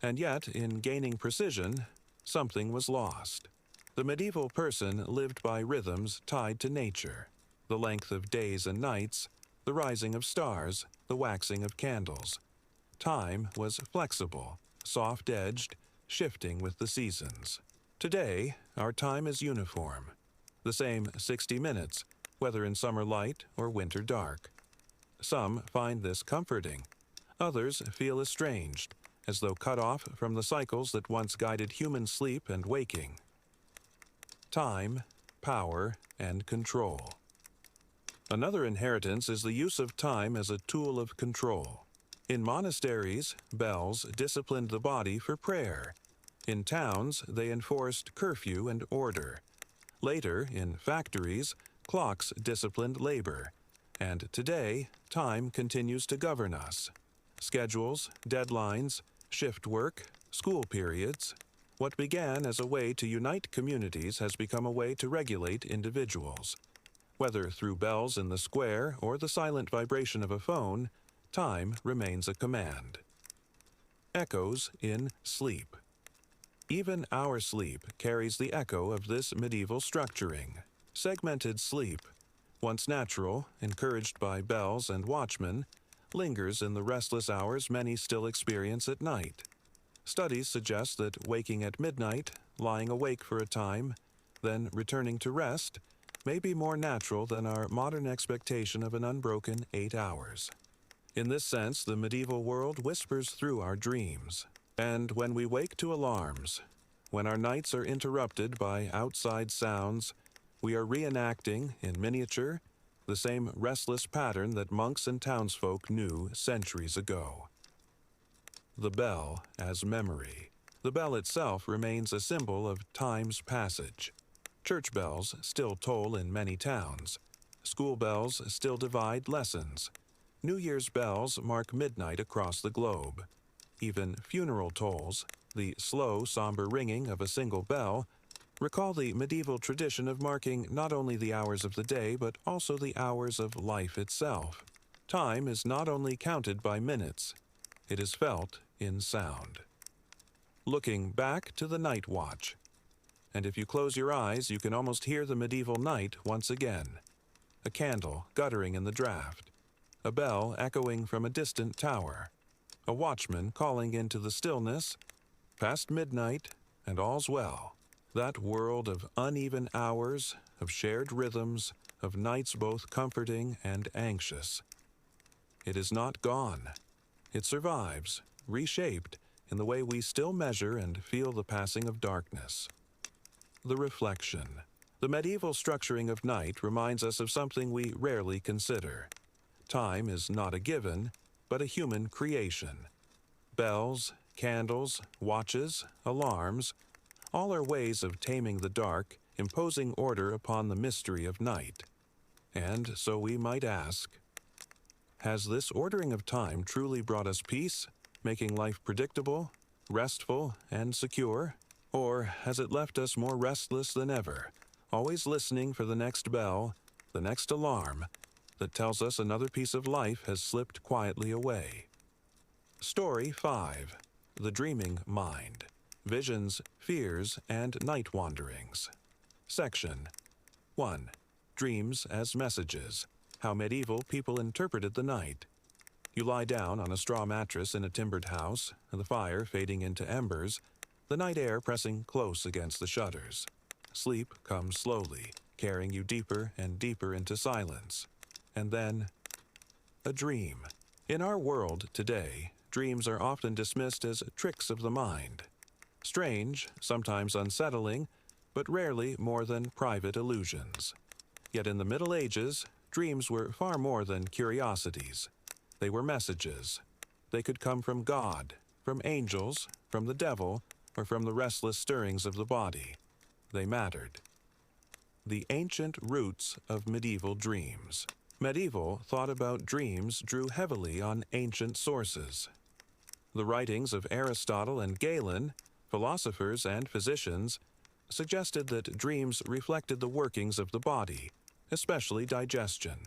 And yet, in gaining precision, something was lost. The medieval person lived by rhythms tied to nature, the length of days and nights, the rising of stars, the waxing of candles. Time was flexible, soft-edged, shifting with the seasons. Today, our time is uniform, the same 60 minutes, whether in summer light or winter dark. Some find this comforting. Others feel estranged, as though cut off from the cycles that once guided human sleep and waking. Time, power, and control. Another inheritance is the use of time as a tool of control. In monasteries, bells disciplined the body for prayer. In towns, they enforced curfew and order. Later, in factories, clocks disciplined labor. And today, time continues to govern us. Schedules, deadlines, shift work, school periods. What began as a way to unite communities has become a way to regulate individuals. Whether through bells in the square or the silent vibration of a phone, time remains a command. Echoes in sleep. Even our sleep carries the echo of this medieval structuring. Segmented sleep, once natural, encouraged by bells and watchmen, lingers in the restless hours many still experience at night. Studies suggest that waking at midnight, lying awake for a time, then returning to rest, may be more natural than our modern expectation of an unbroken 8 hours. In this sense, the medieval world whispers through our dreams. And when we wake to alarms, when our nights are interrupted by outside sounds, we are reenacting, in miniature, the same restless pattern that monks and townsfolk knew centuries ago. The bell as memory. The bell itself remains a symbol of time's passage. Church bells still toll in many towns. School bells still divide lessons. New Year's bells mark midnight across the globe. Even funeral tolls, the slow, somber ringing of a single bell, recall the medieval tradition of marking not only the hours of the day, but also the hours of life itself. Time is not only counted by minutes, it is felt in sound. Looking back to the night watch. And if you close your eyes, you can almost hear the medieval night once again. A candle guttering in the draught. A bell echoing from a distant tower. A watchman calling into the stillness. Past midnight, and all's well. That world of uneven hours, of shared rhythms, of nights both comforting and anxious. It is not gone. It survives, reshaped, in the way we still measure and feel the passing of darkness. The reflection. The medieval structuring of night reminds us of something we rarely consider. Time is not a given, but a human creation. Bells, candles, watches, alarms, all are ways of taming the dark, imposing order upon the mystery of night. And so we might ask, has this ordering of time truly brought us peace, making life predictable, restful, and secure? Or has it left us more restless than ever, always listening for the next bell, the next alarm, that tells us another piece of life has slipped quietly away? Story 5. The Dreaming Mind. Visions, Fears, and Night Wanderings. Section 1. Dreams as Messages. How Medieval People Interpreted the Night. You lie down on a straw mattress in a timbered house, the fire fading into embers, the night air pressing close against the shutters. Sleep comes slowly, carrying you deeper and deeper into silence. And then, a dream. In our world today, dreams are often dismissed as tricks of the mind. Strange, sometimes unsettling, but rarely more than private illusions. Yet in the Middle Ages, dreams were far more than curiosities. They were messages. They could come from God, from angels, from the devil, or from the restless stirrings of the body. They mattered. The ancient roots of medieval dreams. Medieval thought about dreams drew heavily on ancient sources. The writings of Aristotle and Galen, philosophers and physicians, suggested that dreams reflected the workings of the body, especially digestion.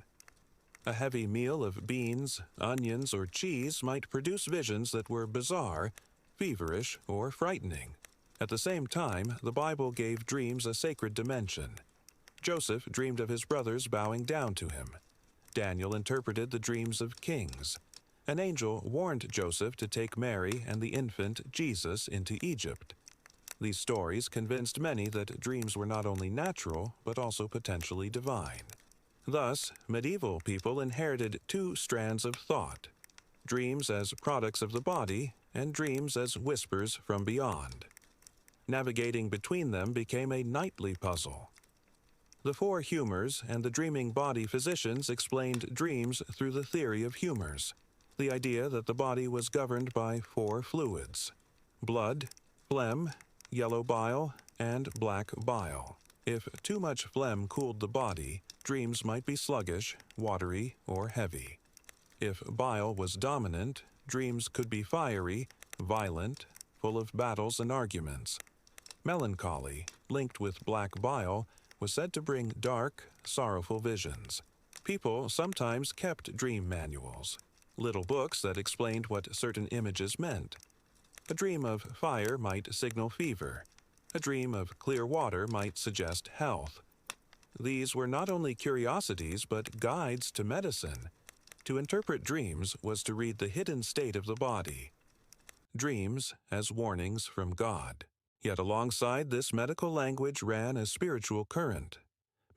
A heavy meal of beans, onions, or cheese might produce visions that were bizarre, feverish, or frightening. At the same time, the Bible gave dreams a sacred dimension. Joseph dreamed of his brothers bowing down to him. Daniel interpreted the dreams of kings. An angel warned Joseph to take Mary and the infant Jesus into Egypt. These stories convinced many that dreams were not only natural, but also potentially divine. Thus, medieval people inherited two strands of thought: dreams as products of the body, and dreams as whispers from beyond. Navigating between them became a nightly puzzle. The four humors and the dreaming body physicians explained dreams through the theory of humors, the idea that the body was governed by four fluids: blood, phlegm, yellow bile, and black bile. If too much phlegm cooled the body, dreams might be sluggish, watery, or heavy. If bile was dominant, dreams could be fiery, violent, full of battles and arguments. Melancholy, linked with black bile, was said to bring dark, sorrowful visions. People sometimes kept dream manuals, little books that explained what certain images meant. A dream of fire might signal fever. A dream of clear water might suggest health. These were not only curiosities, but guides to medicine. To interpret dreams was to read the hidden state of the body. Dreams as warnings from God. Yet alongside this medical language ran a spiritual current.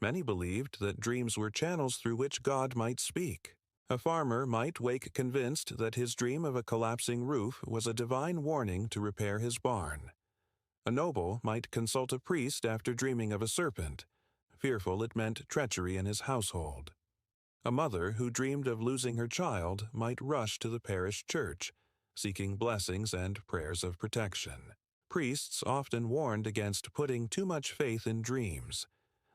Many believed that dreams were channels through which God might speak. A farmer might wake convinced that his dream of a collapsing roof was a divine warning to repair his barn. A noble might consult a priest after dreaming of a serpent, fearful it meant treachery in his household. A mother who dreamed of losing her child might rush to the parish church, seeking blessings and prayers of protection. Priests often warned against putting too much faith in dreams.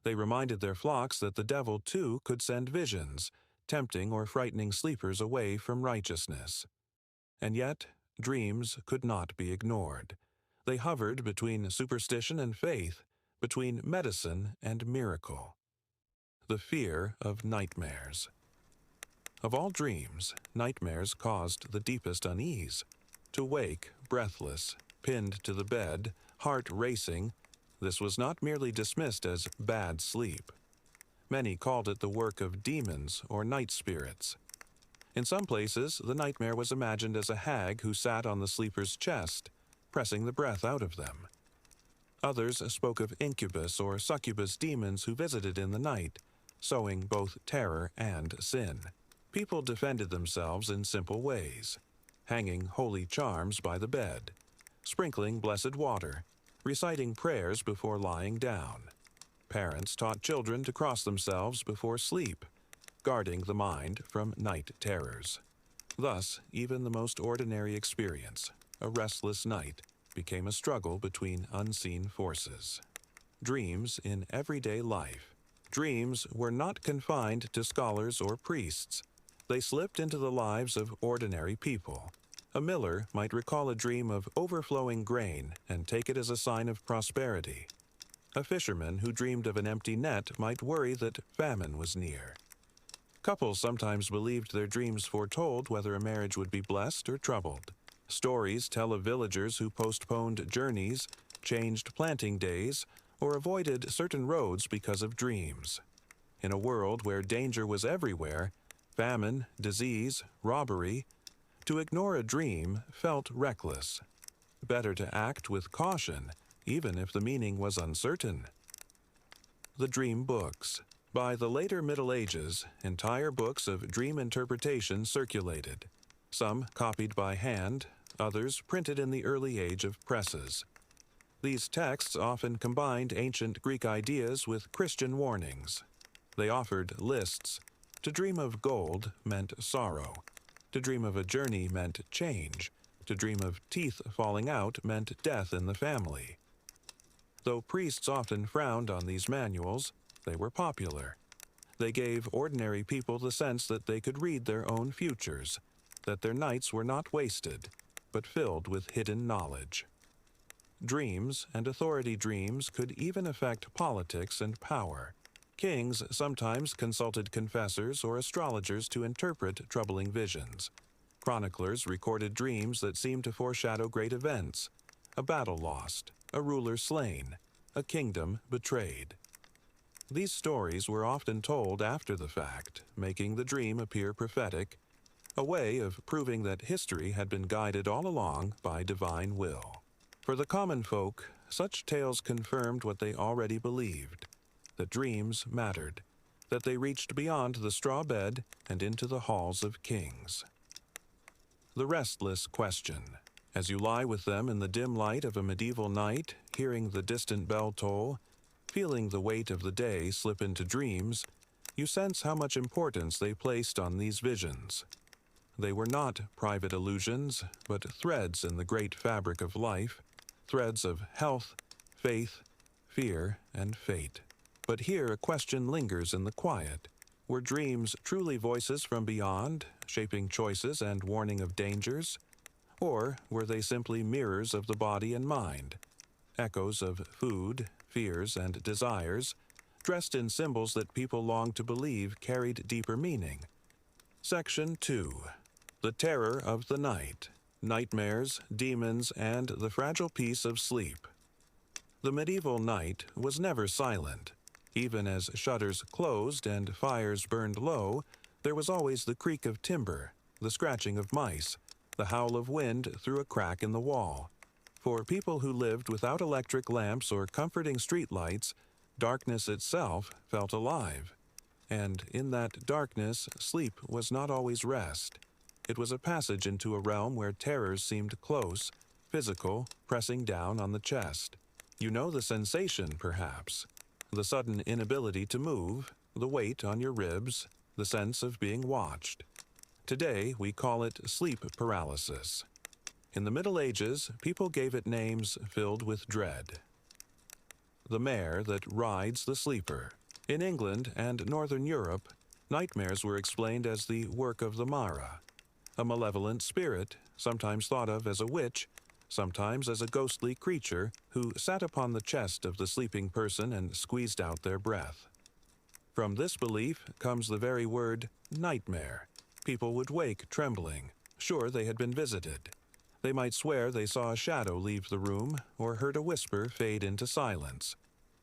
They reminded their flocks that the devil, too, could send visions, tempting or frightening sleepers away from righteousness. And yet, dreams could not be ignored. They hovered between superstition and faith, between medicine and miracle. The fear of nightmares. Of all dreams, nightmares caused the deepest unease. To wake, breathless, pinned to the bed, heart racing, this was not merely dismissed as bad sleep. Many called it the work of demons or night spirits. In some places, the nightmare was imagined as a hag who sat on the sleeper's chest, pressing the breath out of them. Others spoke of incubus or succubus demons who visited in the night, sowing both terror and sin. People defended themselves in simple ways: hanging holy charms by the bed, sprinkling blessed water, reciting prayers before lying down. Parents taught children to cross themselves before sleep, guarding the mind from night terrors. Thus, even the most ordinary experience, a restless night, became a struggle between unseen forces. Dreams in everyday life. Dreams were not confined to scholars or priests. They slipped into the lives of ordinary people. A miller might recall a dream of overflowing grain and take it as a sign of prosperity. A fisherman who dreamed of an empty net might worry that famine was near. Couples sometimes believed their dreams foretold whether a marriage would be blessed or troubled. Stories tell of villagers who postponed journeys, changed planting days, or avoided certain roads because of dreams. In a world where danger was everywhere, famine, disease, robbery, to ignore a dream felt reckless. Better to act with caution, even if the meaning was uncertain. The Dream Books. By the later Middle Ages, entire books of dream interpretation circulated. Some copied by hand, others printed in the early age of presses. These texts often combined ancient Greek ideas with Christian warnings. They offered lists. To dream of gold meant sorrow. To dream of a journey meant change. To dream of teeth falling out meant death in the family. Though priests often frowned on these manuals, they were popular. They gave ordinary people the sense that they could read their own futures, that their nights were not wasted, but filled with hidden knowledge. Dreams, and authority dreams, could even affect politics and power. Kings sometimes consulted confessors or astrologers to interpret troubling visions. Chroniclers recorded dreams that seemed to foreshadow great events: a battle lost, a ruler slain, a kingdom betrayed. These stories were often told after the fact, making the dream appear prophetic, a way of proving that history had been guided all along by divine will. For the common folk, such tales confirmed what they already believed, that dreams mattered, that they reached beyond the straw bed and into the halls of kings. The restless question. As you lie with them in the dim light of a medieval night, hearing the distant bell toll, feeling the weight of the day slip into dreams, you sense how much importance they placed on these visions. They were not private illusions, but threads in the great fabric of life, threads of health, faith, fear, and fate. But here a question lingers in the quiet. Were dreams truly voices from beyond, shaping choices and warning of dangers? Or were they simply mirrors of the body and mind, echoes of food, fears, and desires, dressed in symbols that people longed to believe carried deeper meaning? Section 2. The Terror of the Night. Nightmares, Demons, and the Fragile Peace of Sleep. The medieval night was never silent. Even as shutters closed and fires burned low, there was always the creak of timber, the scratching of mice, the howl of wind through a crack in the wall. For people who lived without electric lamps or comforting streetlights, darkness itself felt alive. And in that darkness, sleep was not always rest. It was a passage into a realm where terrors seemed close, physical, pressing down on the chest. You know the sensation, perhaps. The sudden inability to move, the weight on your ribs, the sense of being watched. Today, we call it sleep paralysis. In the Middle Ages, people gave it names filled with dread. The mare that rides the sleeper. In England and Northern Europe, nightmares were explained as the work of the Mara, a malevolent spirit, sometimes thought of as a witch, sometimes as a ghostly creature who sat upon the chest of the sleeping person and squeezed out their breath. From this belief comes the very word nightmare. People would wake trembling, sure they had been visited. They might swear they saw a shadow leave the room or heard a whisper fade into silence.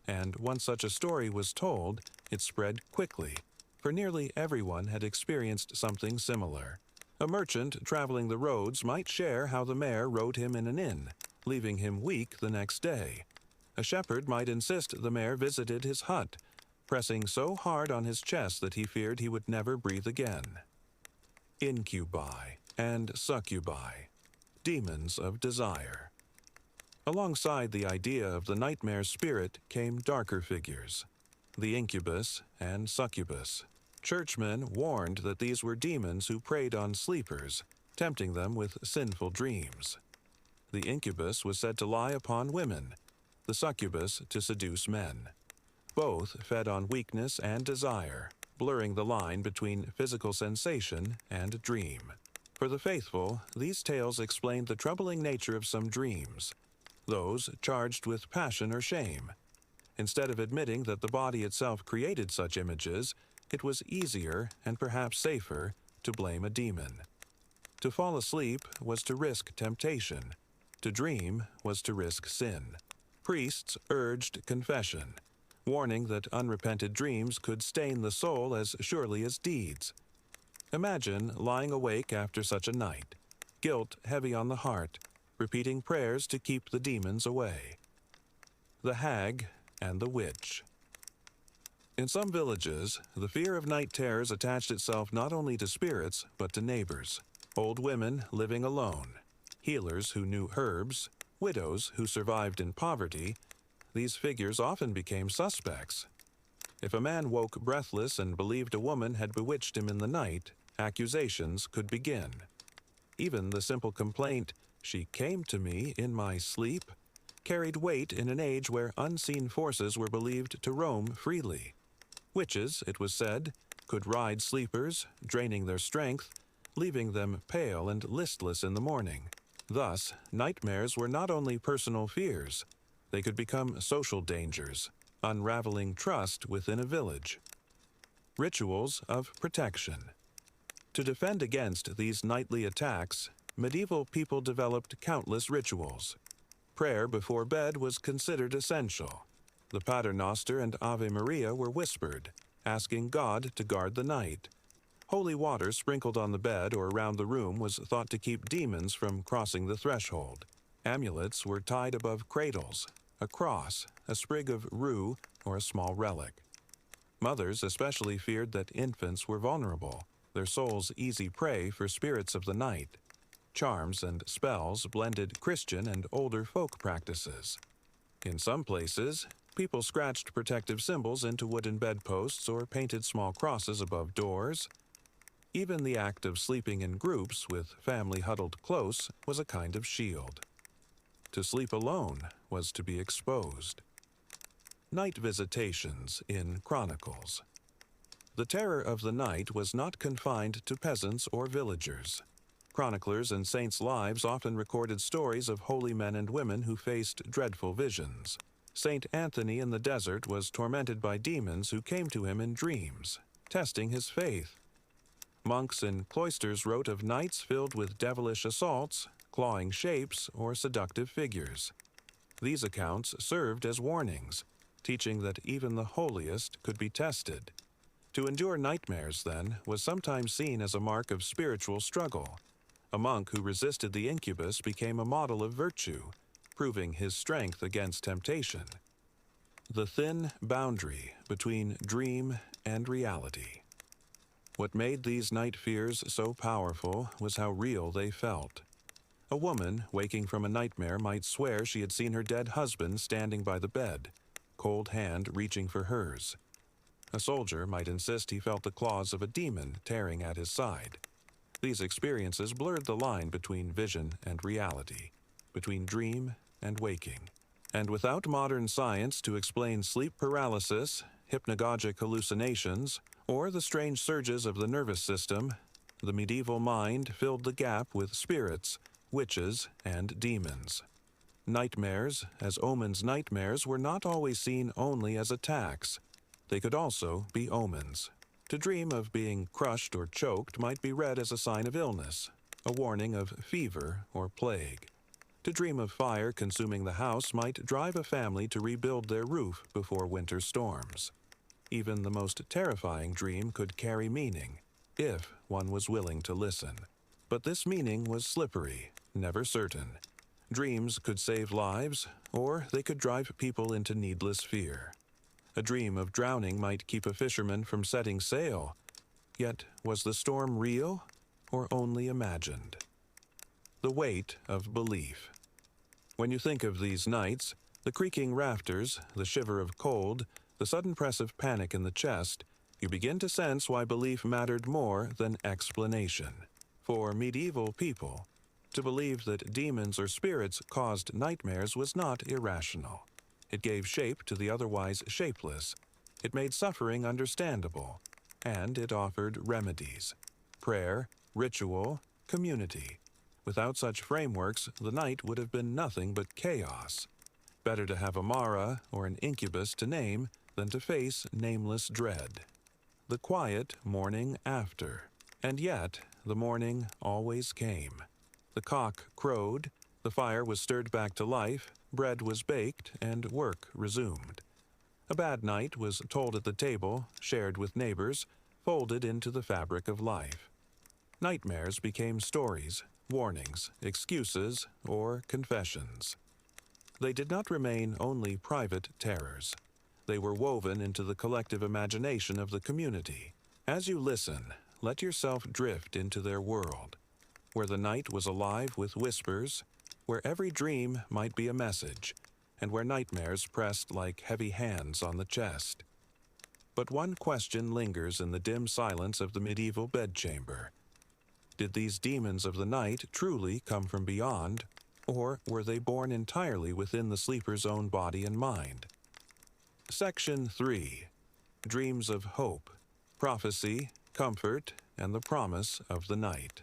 And once such a story was told, it spread quickly, for nearly everyone had experienced something similar. A merchant traveling the roads might share how the mare rode him in an inn, leaving him weak the next day. A shepherd might insist the mare visited his hut, pressing so hard on his chest that he feared he would never breathe again. Incubi and succubi, demons of desire. Alongside the idea of the nightmare spirit came darker figures, the incubus and succubus. Churchmen warned that these were demons who preyed on sleepers, tempting them with sinful dreams. The incubus was said to lie upon women, the succubus to seduce men. Both fed on weakness and desire, blurring the line between physical sensation and dream. For the faithful, these tales explained the troubling nature of some dreams, those charged with passion or shame. Instead of admitting that the body itself created such images, it was easier and perhaps safer to blame a demon. To fall asleep was to risk temptation. To dream was to risk sin. Priests urged confession, warning that unrepented dreams could stain the soul as surely as deeds. Imagine lying awake after such a night, guilt heavy on the heart, repeating prayers to keep the demons away. The hag and the witch. In some villages, the fear of night terrors attached itself not only to spirits, but to neighbors. Old women living alone, healers who knew herbs, widows who survived in poverty, these figures often became suspects. If a man woke breathless and believed a woman had bewitched him in the night, accusations could begin. Even the simple complaint, "She came to me in my sleep," carried weight in an age where unseen forces were believed to roam freely. Witches, it was said, could ride sleepers, draining their strength, leaving them pale and listless in the morning. Thus, nightmares were not only personal fears, they could become social dangers, unraveling trust within a village. Rituals of protection. To defend against these nightly attacks, medieval people developed countless rituals. Prayer before bed was considered essential. The Paternoster and Ave Maria were whispered, asking God to guard the night. Holy water sprinkled on the bed or around the room was thought to keep demons from crossing the threshold. Amulets were tied above cradles, a cross, a sprig of rue, or a small relic. Mothers especially feared that infants were vulnerable, their souls easy prey for spirits of the night. Charms and spells blended Christian and older folk practices. In some places, people scratched protective symbols into wooden bedposts or painted small crosses above doors. Even the act of sleeping in groups with family huddled close was a kind of shield. To sleep alone was to be exposed. Night visitations in Chronicles. The terror of the night was not confined to peasants or villagers. Chroniclers and saints' lives often recorded stories of holy men and women who faced dreadful visions. Saint Anthony in the desert was tormented by demons who came to him in dreams, testing his faith. Monks in cloisters wrote of nights filled with devilish assaults, clawing shapes, or seductive figures. These accounts served as warnings, teaching that even the holiest could be tested. To endure nightmares, then, was sometimes seen as a mark of spiritual struggle. A monk who resisted the incubus became a model of virtue, proving his strength against temptation. The thin boundary between dream and reality. What made these night fears so powerful was how real they felt. A woman, waking from a nightmare, might swear she had seen her dead husband standing by the bed, cold hand reaching for hers. A soldier might insist he felt the claws of a demon tearing at his side. These experiences blurred the line between vision and reality, between dream and waking. And without modern science to explain sleep paralysis, hypnagogic hallucinations, or the strange surges of the nervous system, the medieval mind filled the gap with spirits, witches, and demons. Nightmares, as omens nightmares, were not always seen only as attacks. They could also be omens. To dream of being crushed or choked might be read as a sign of illness, a warning of fever or plague. To dream of fire consuming the house might drive a family to rebuild their roof before winter storms. Even the most terrifying dream could carry meaning, if one was willing to listen. But this meaning was slippery, never certain. Dreams could save lives, or they could drive people into needless fear. A dream of drowning might keep a fisherman from setting sail. Yet, was the storm real, or only imagined? The weight of belief. When you think of these nights, the creaking rafters, the shiver of cold, the sudden press of panic in the chest, you begin to sense why belief mattered more than explanation. For medieval people, to believe that demons or spirits caused nightmares was not irrational. It gave shape to the otherwise shapeless. It made suffering understandable. And it offered remedies. Prayer, ritual, community. Without such frameworks, the night would have been nothing but chaos. Better to have a Mara or an incubus to name than to face nameless dread. The quiet morning after. And yet, the morning always came. The cock crowed, the fire was stirred back to life, bread was baked, and work resumed. A bad night was told at the table, shared with neighbors, folded into the fabric of life. Nightmares became stories, warnings, excuses, or confessions. They did not remain only private terrors. They were woven into the collective imagination of the community. As you listen, let yourself drift into their world, where the night was alive with whispers, where every dream might be a message, and where nightmares pressed like heavy hands on the chest. But one question lingers in the dim silence of the medieval bedchamber. Did these demons of the night truly come from beyond, or were they born entirely within the sleeper's own body and mind? Section 3. Dreams of Hope, Prophecy, Comfort, and the Promise of the Night.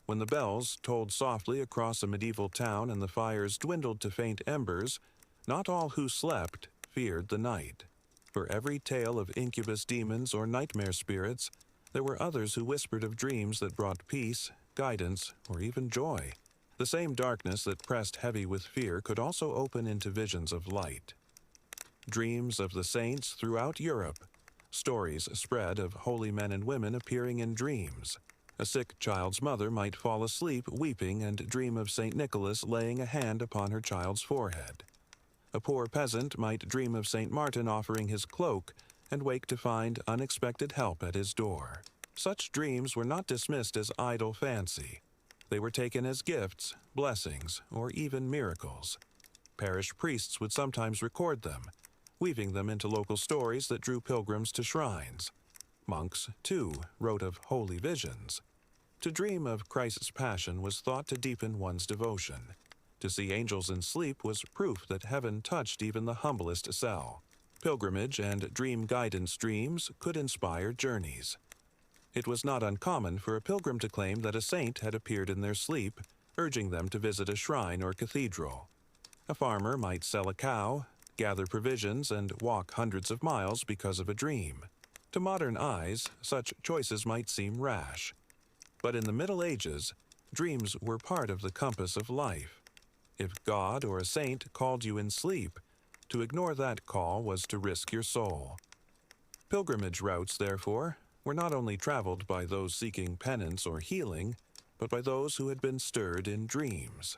When the bells tolled softly across a medieval town and the fires dwindled to faint embers, not all who slept feared the night. For every tale of incubus demons or nightmare spirits, there were others who whispered of dreams that brought peace, guidance, or even joy. The same darkness that pressed heavy with fear could also open into visions of light. Dreams of the saints throughout Europe. Stories spread of holy men and women appearing in dreams. A sick child's mother might fall asleep weeping and dream of St. Nicholas laying a hand upon her child's forehead. A poor peasant might dream of St. Martin offering his cloak and wake to find unexpected help at his door. Such dreams were not dismissed as idle fancy. They were taken as gifts, blessings, or even miracles. Parish priests would sometimes record them, weaving them into local stories that drew pilgrims to shrines. Monks, too, wrote of holy visions. To dream of Christ's passion was thought to deepen one's devotion. To see angels in sleep was proof that heaven touched even the humblest cell. Pilgrimage and dream guidance dreams could inspire journeys. It was not uncommon for a pilgrim to claim that a saint had appeared in their sleep, urging them to visit a shrine or cathedral. A farmer might sell a cow, gather provisions, and walk hundreds of miles because of a dream. To modern eyes, such choices might seem rash. But in the Middle Ages, dreams were part of the compass of life. If God or a saint called you in sleep, to ignore that call was to risk your soul. Pilgrimage routes, therefore, were not only traveled by those seeking penance or healing, but by those who had been stirred in dreams.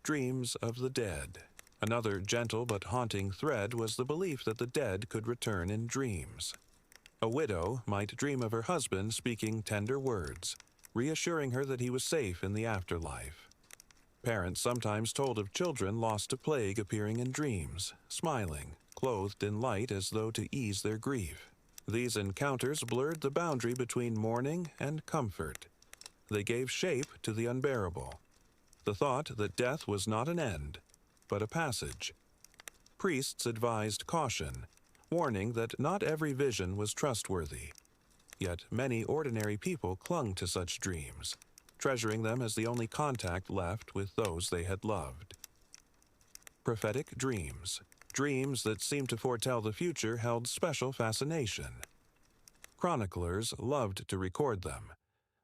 Dreams of the dead. Another gentle but haunting thread was the belief that the dead could return in dreams. A widow might dream of her husband speaking tender words, reassuring her that he was safe in the afterlife. Parents sometimes told of children lost to plague appearing in dreams, smiling, clothed in light as though to ease their grief. These encounters blurred the boundary between mourning and comfort. They gave shape to the unbearable. The thought that death was not an end, but a passage. Priests advised caution, warning that not every vision was trustworthy. Yet many ordinary people clung to such dreams, treasuring them as the only contact left with those they had loved. Prophetic dreams. Dreams that seemed to foretell the future held special fascination. Chroniclers loved to record them.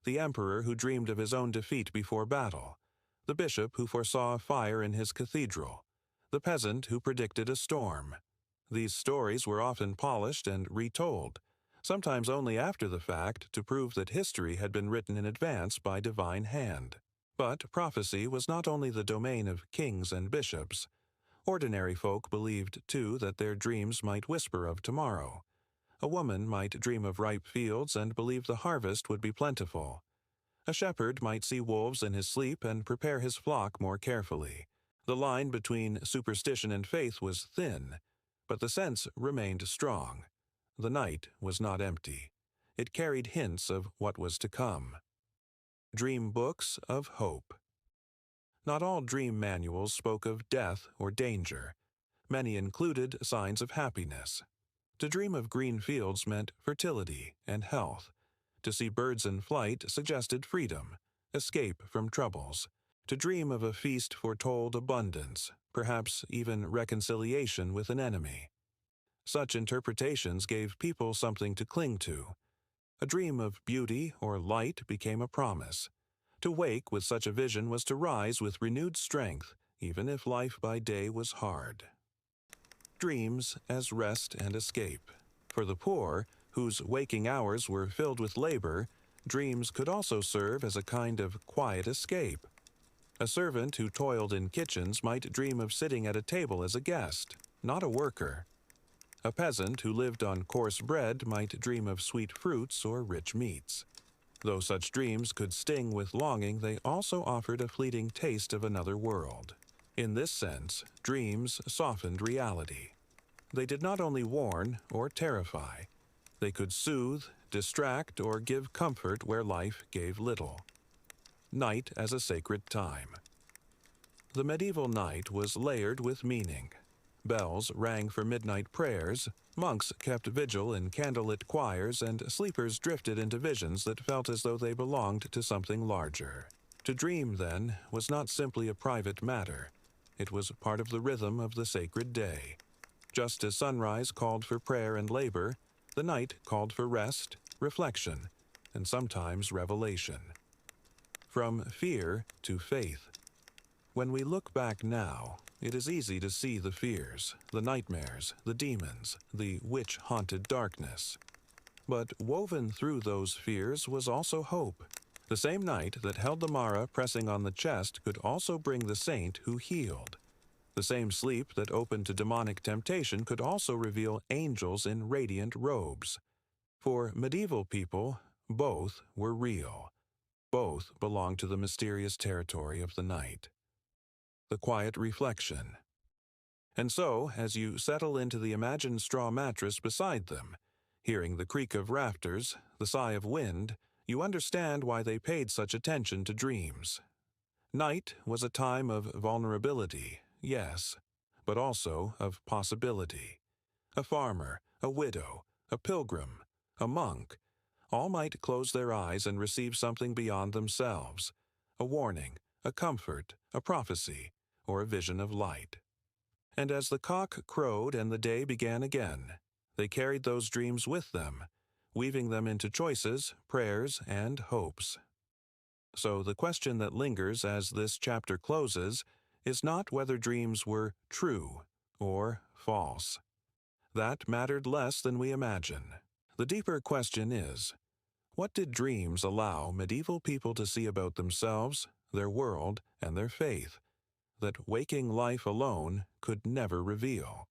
The emperor who dreamed of his own defeat before battle, the bishop who foresaw a fire in his cathedral, the peasant who predicted a storm. These stories were often polished and retold, sometimes only after the fact to prove that history had been written in advance by divine hand. But prophecy was not only the domain of kings and bishops. Ordinary folk believed, too, that their dreams might whisper of tomorrow. A woman might dream of ripe fields and believe the harvest would be plentiful. A shepherd might see wolves in his sleep and prepare his flock more carefully. The line between superstition and faith was thin, but the sense remained strong. The night was not empty. It carried hints of what was to come. Dream books of hope. Not all dream manuals spoke of death or danger. Many included signs of happiness. To dream of green fields meant fertility and health. To see birds in flight suggested freedom, escape from troubles. To dream of a feast foretold abundance, perhaps even reconciliation with an enemy. Such interpretations gave people something to cling to. A dream of beauty or light became a promise. To wake with such a vision was to rise with renewed strength, even if life by day was hard. Dreams as rest and escape. For the poor, whose waking hours were filled with labor, dreams could also serve as a kind of quiet escape. A servant who toiled in kitchens might dream of sitting at a table as a guest, not a worker. A peasant who lived on coarse bread might dream of sweet fruits or rich meats. Though such dreams could sting with longing, they also offered a fleeting taste of another world. In this sense, dreams softened reality. They did not only warn or terrify, they could soothe, distract, or give comfort where life gave little. Night as a sacred time. The medieval night was layered with meaning. Bells rang for midnight prayers, monks kept vigil in candlelit choirs, and sleepers drifted into visions that felt as though they belonged to something larger. To dream, then, was not simply a private matter. It was part of the rhythm of the sacred day. Just as sunrise called for prayer and labor, the night called for rest, reflection, and sometimes revelation. From fear to faith. When we look back now, it is easy to see the fears, the nightmares, the demons, the witch-haunted darkness. But woven through those fears was also hope. The same night that held the Mara pressing on the chest could also bring the saint who healed. The same sleep that opened to demonic temptation could also reveal angels in radiant robes. For medieval people, both were real. Both belonged to the mysterious territory of the night. The quiet reflection. And so, as you settle into the imagined straw mattress beside them, hearing the creak of rafters, the sigh of wind, you understand why they paid such attention to dreams. Night was a time of vulnerability, yes, but also of possibility. A farmer, a widow, a pilgrim, a monk, all might close their eyes and receive something beyond themselves, a warning, a comfort, a prophecy, or a vision of light. And as the cock crowed and the day began again, they carried those dreams with them, weaving them into choices, prayers, and hopes. So the question that lingers as this chapter closes is not whether dreams were true or false. That mattered less than we imagine. The deeper question is, what did dreams allow medieval people to see about themselves, their world, and their faith, that waking life alone could never reveal?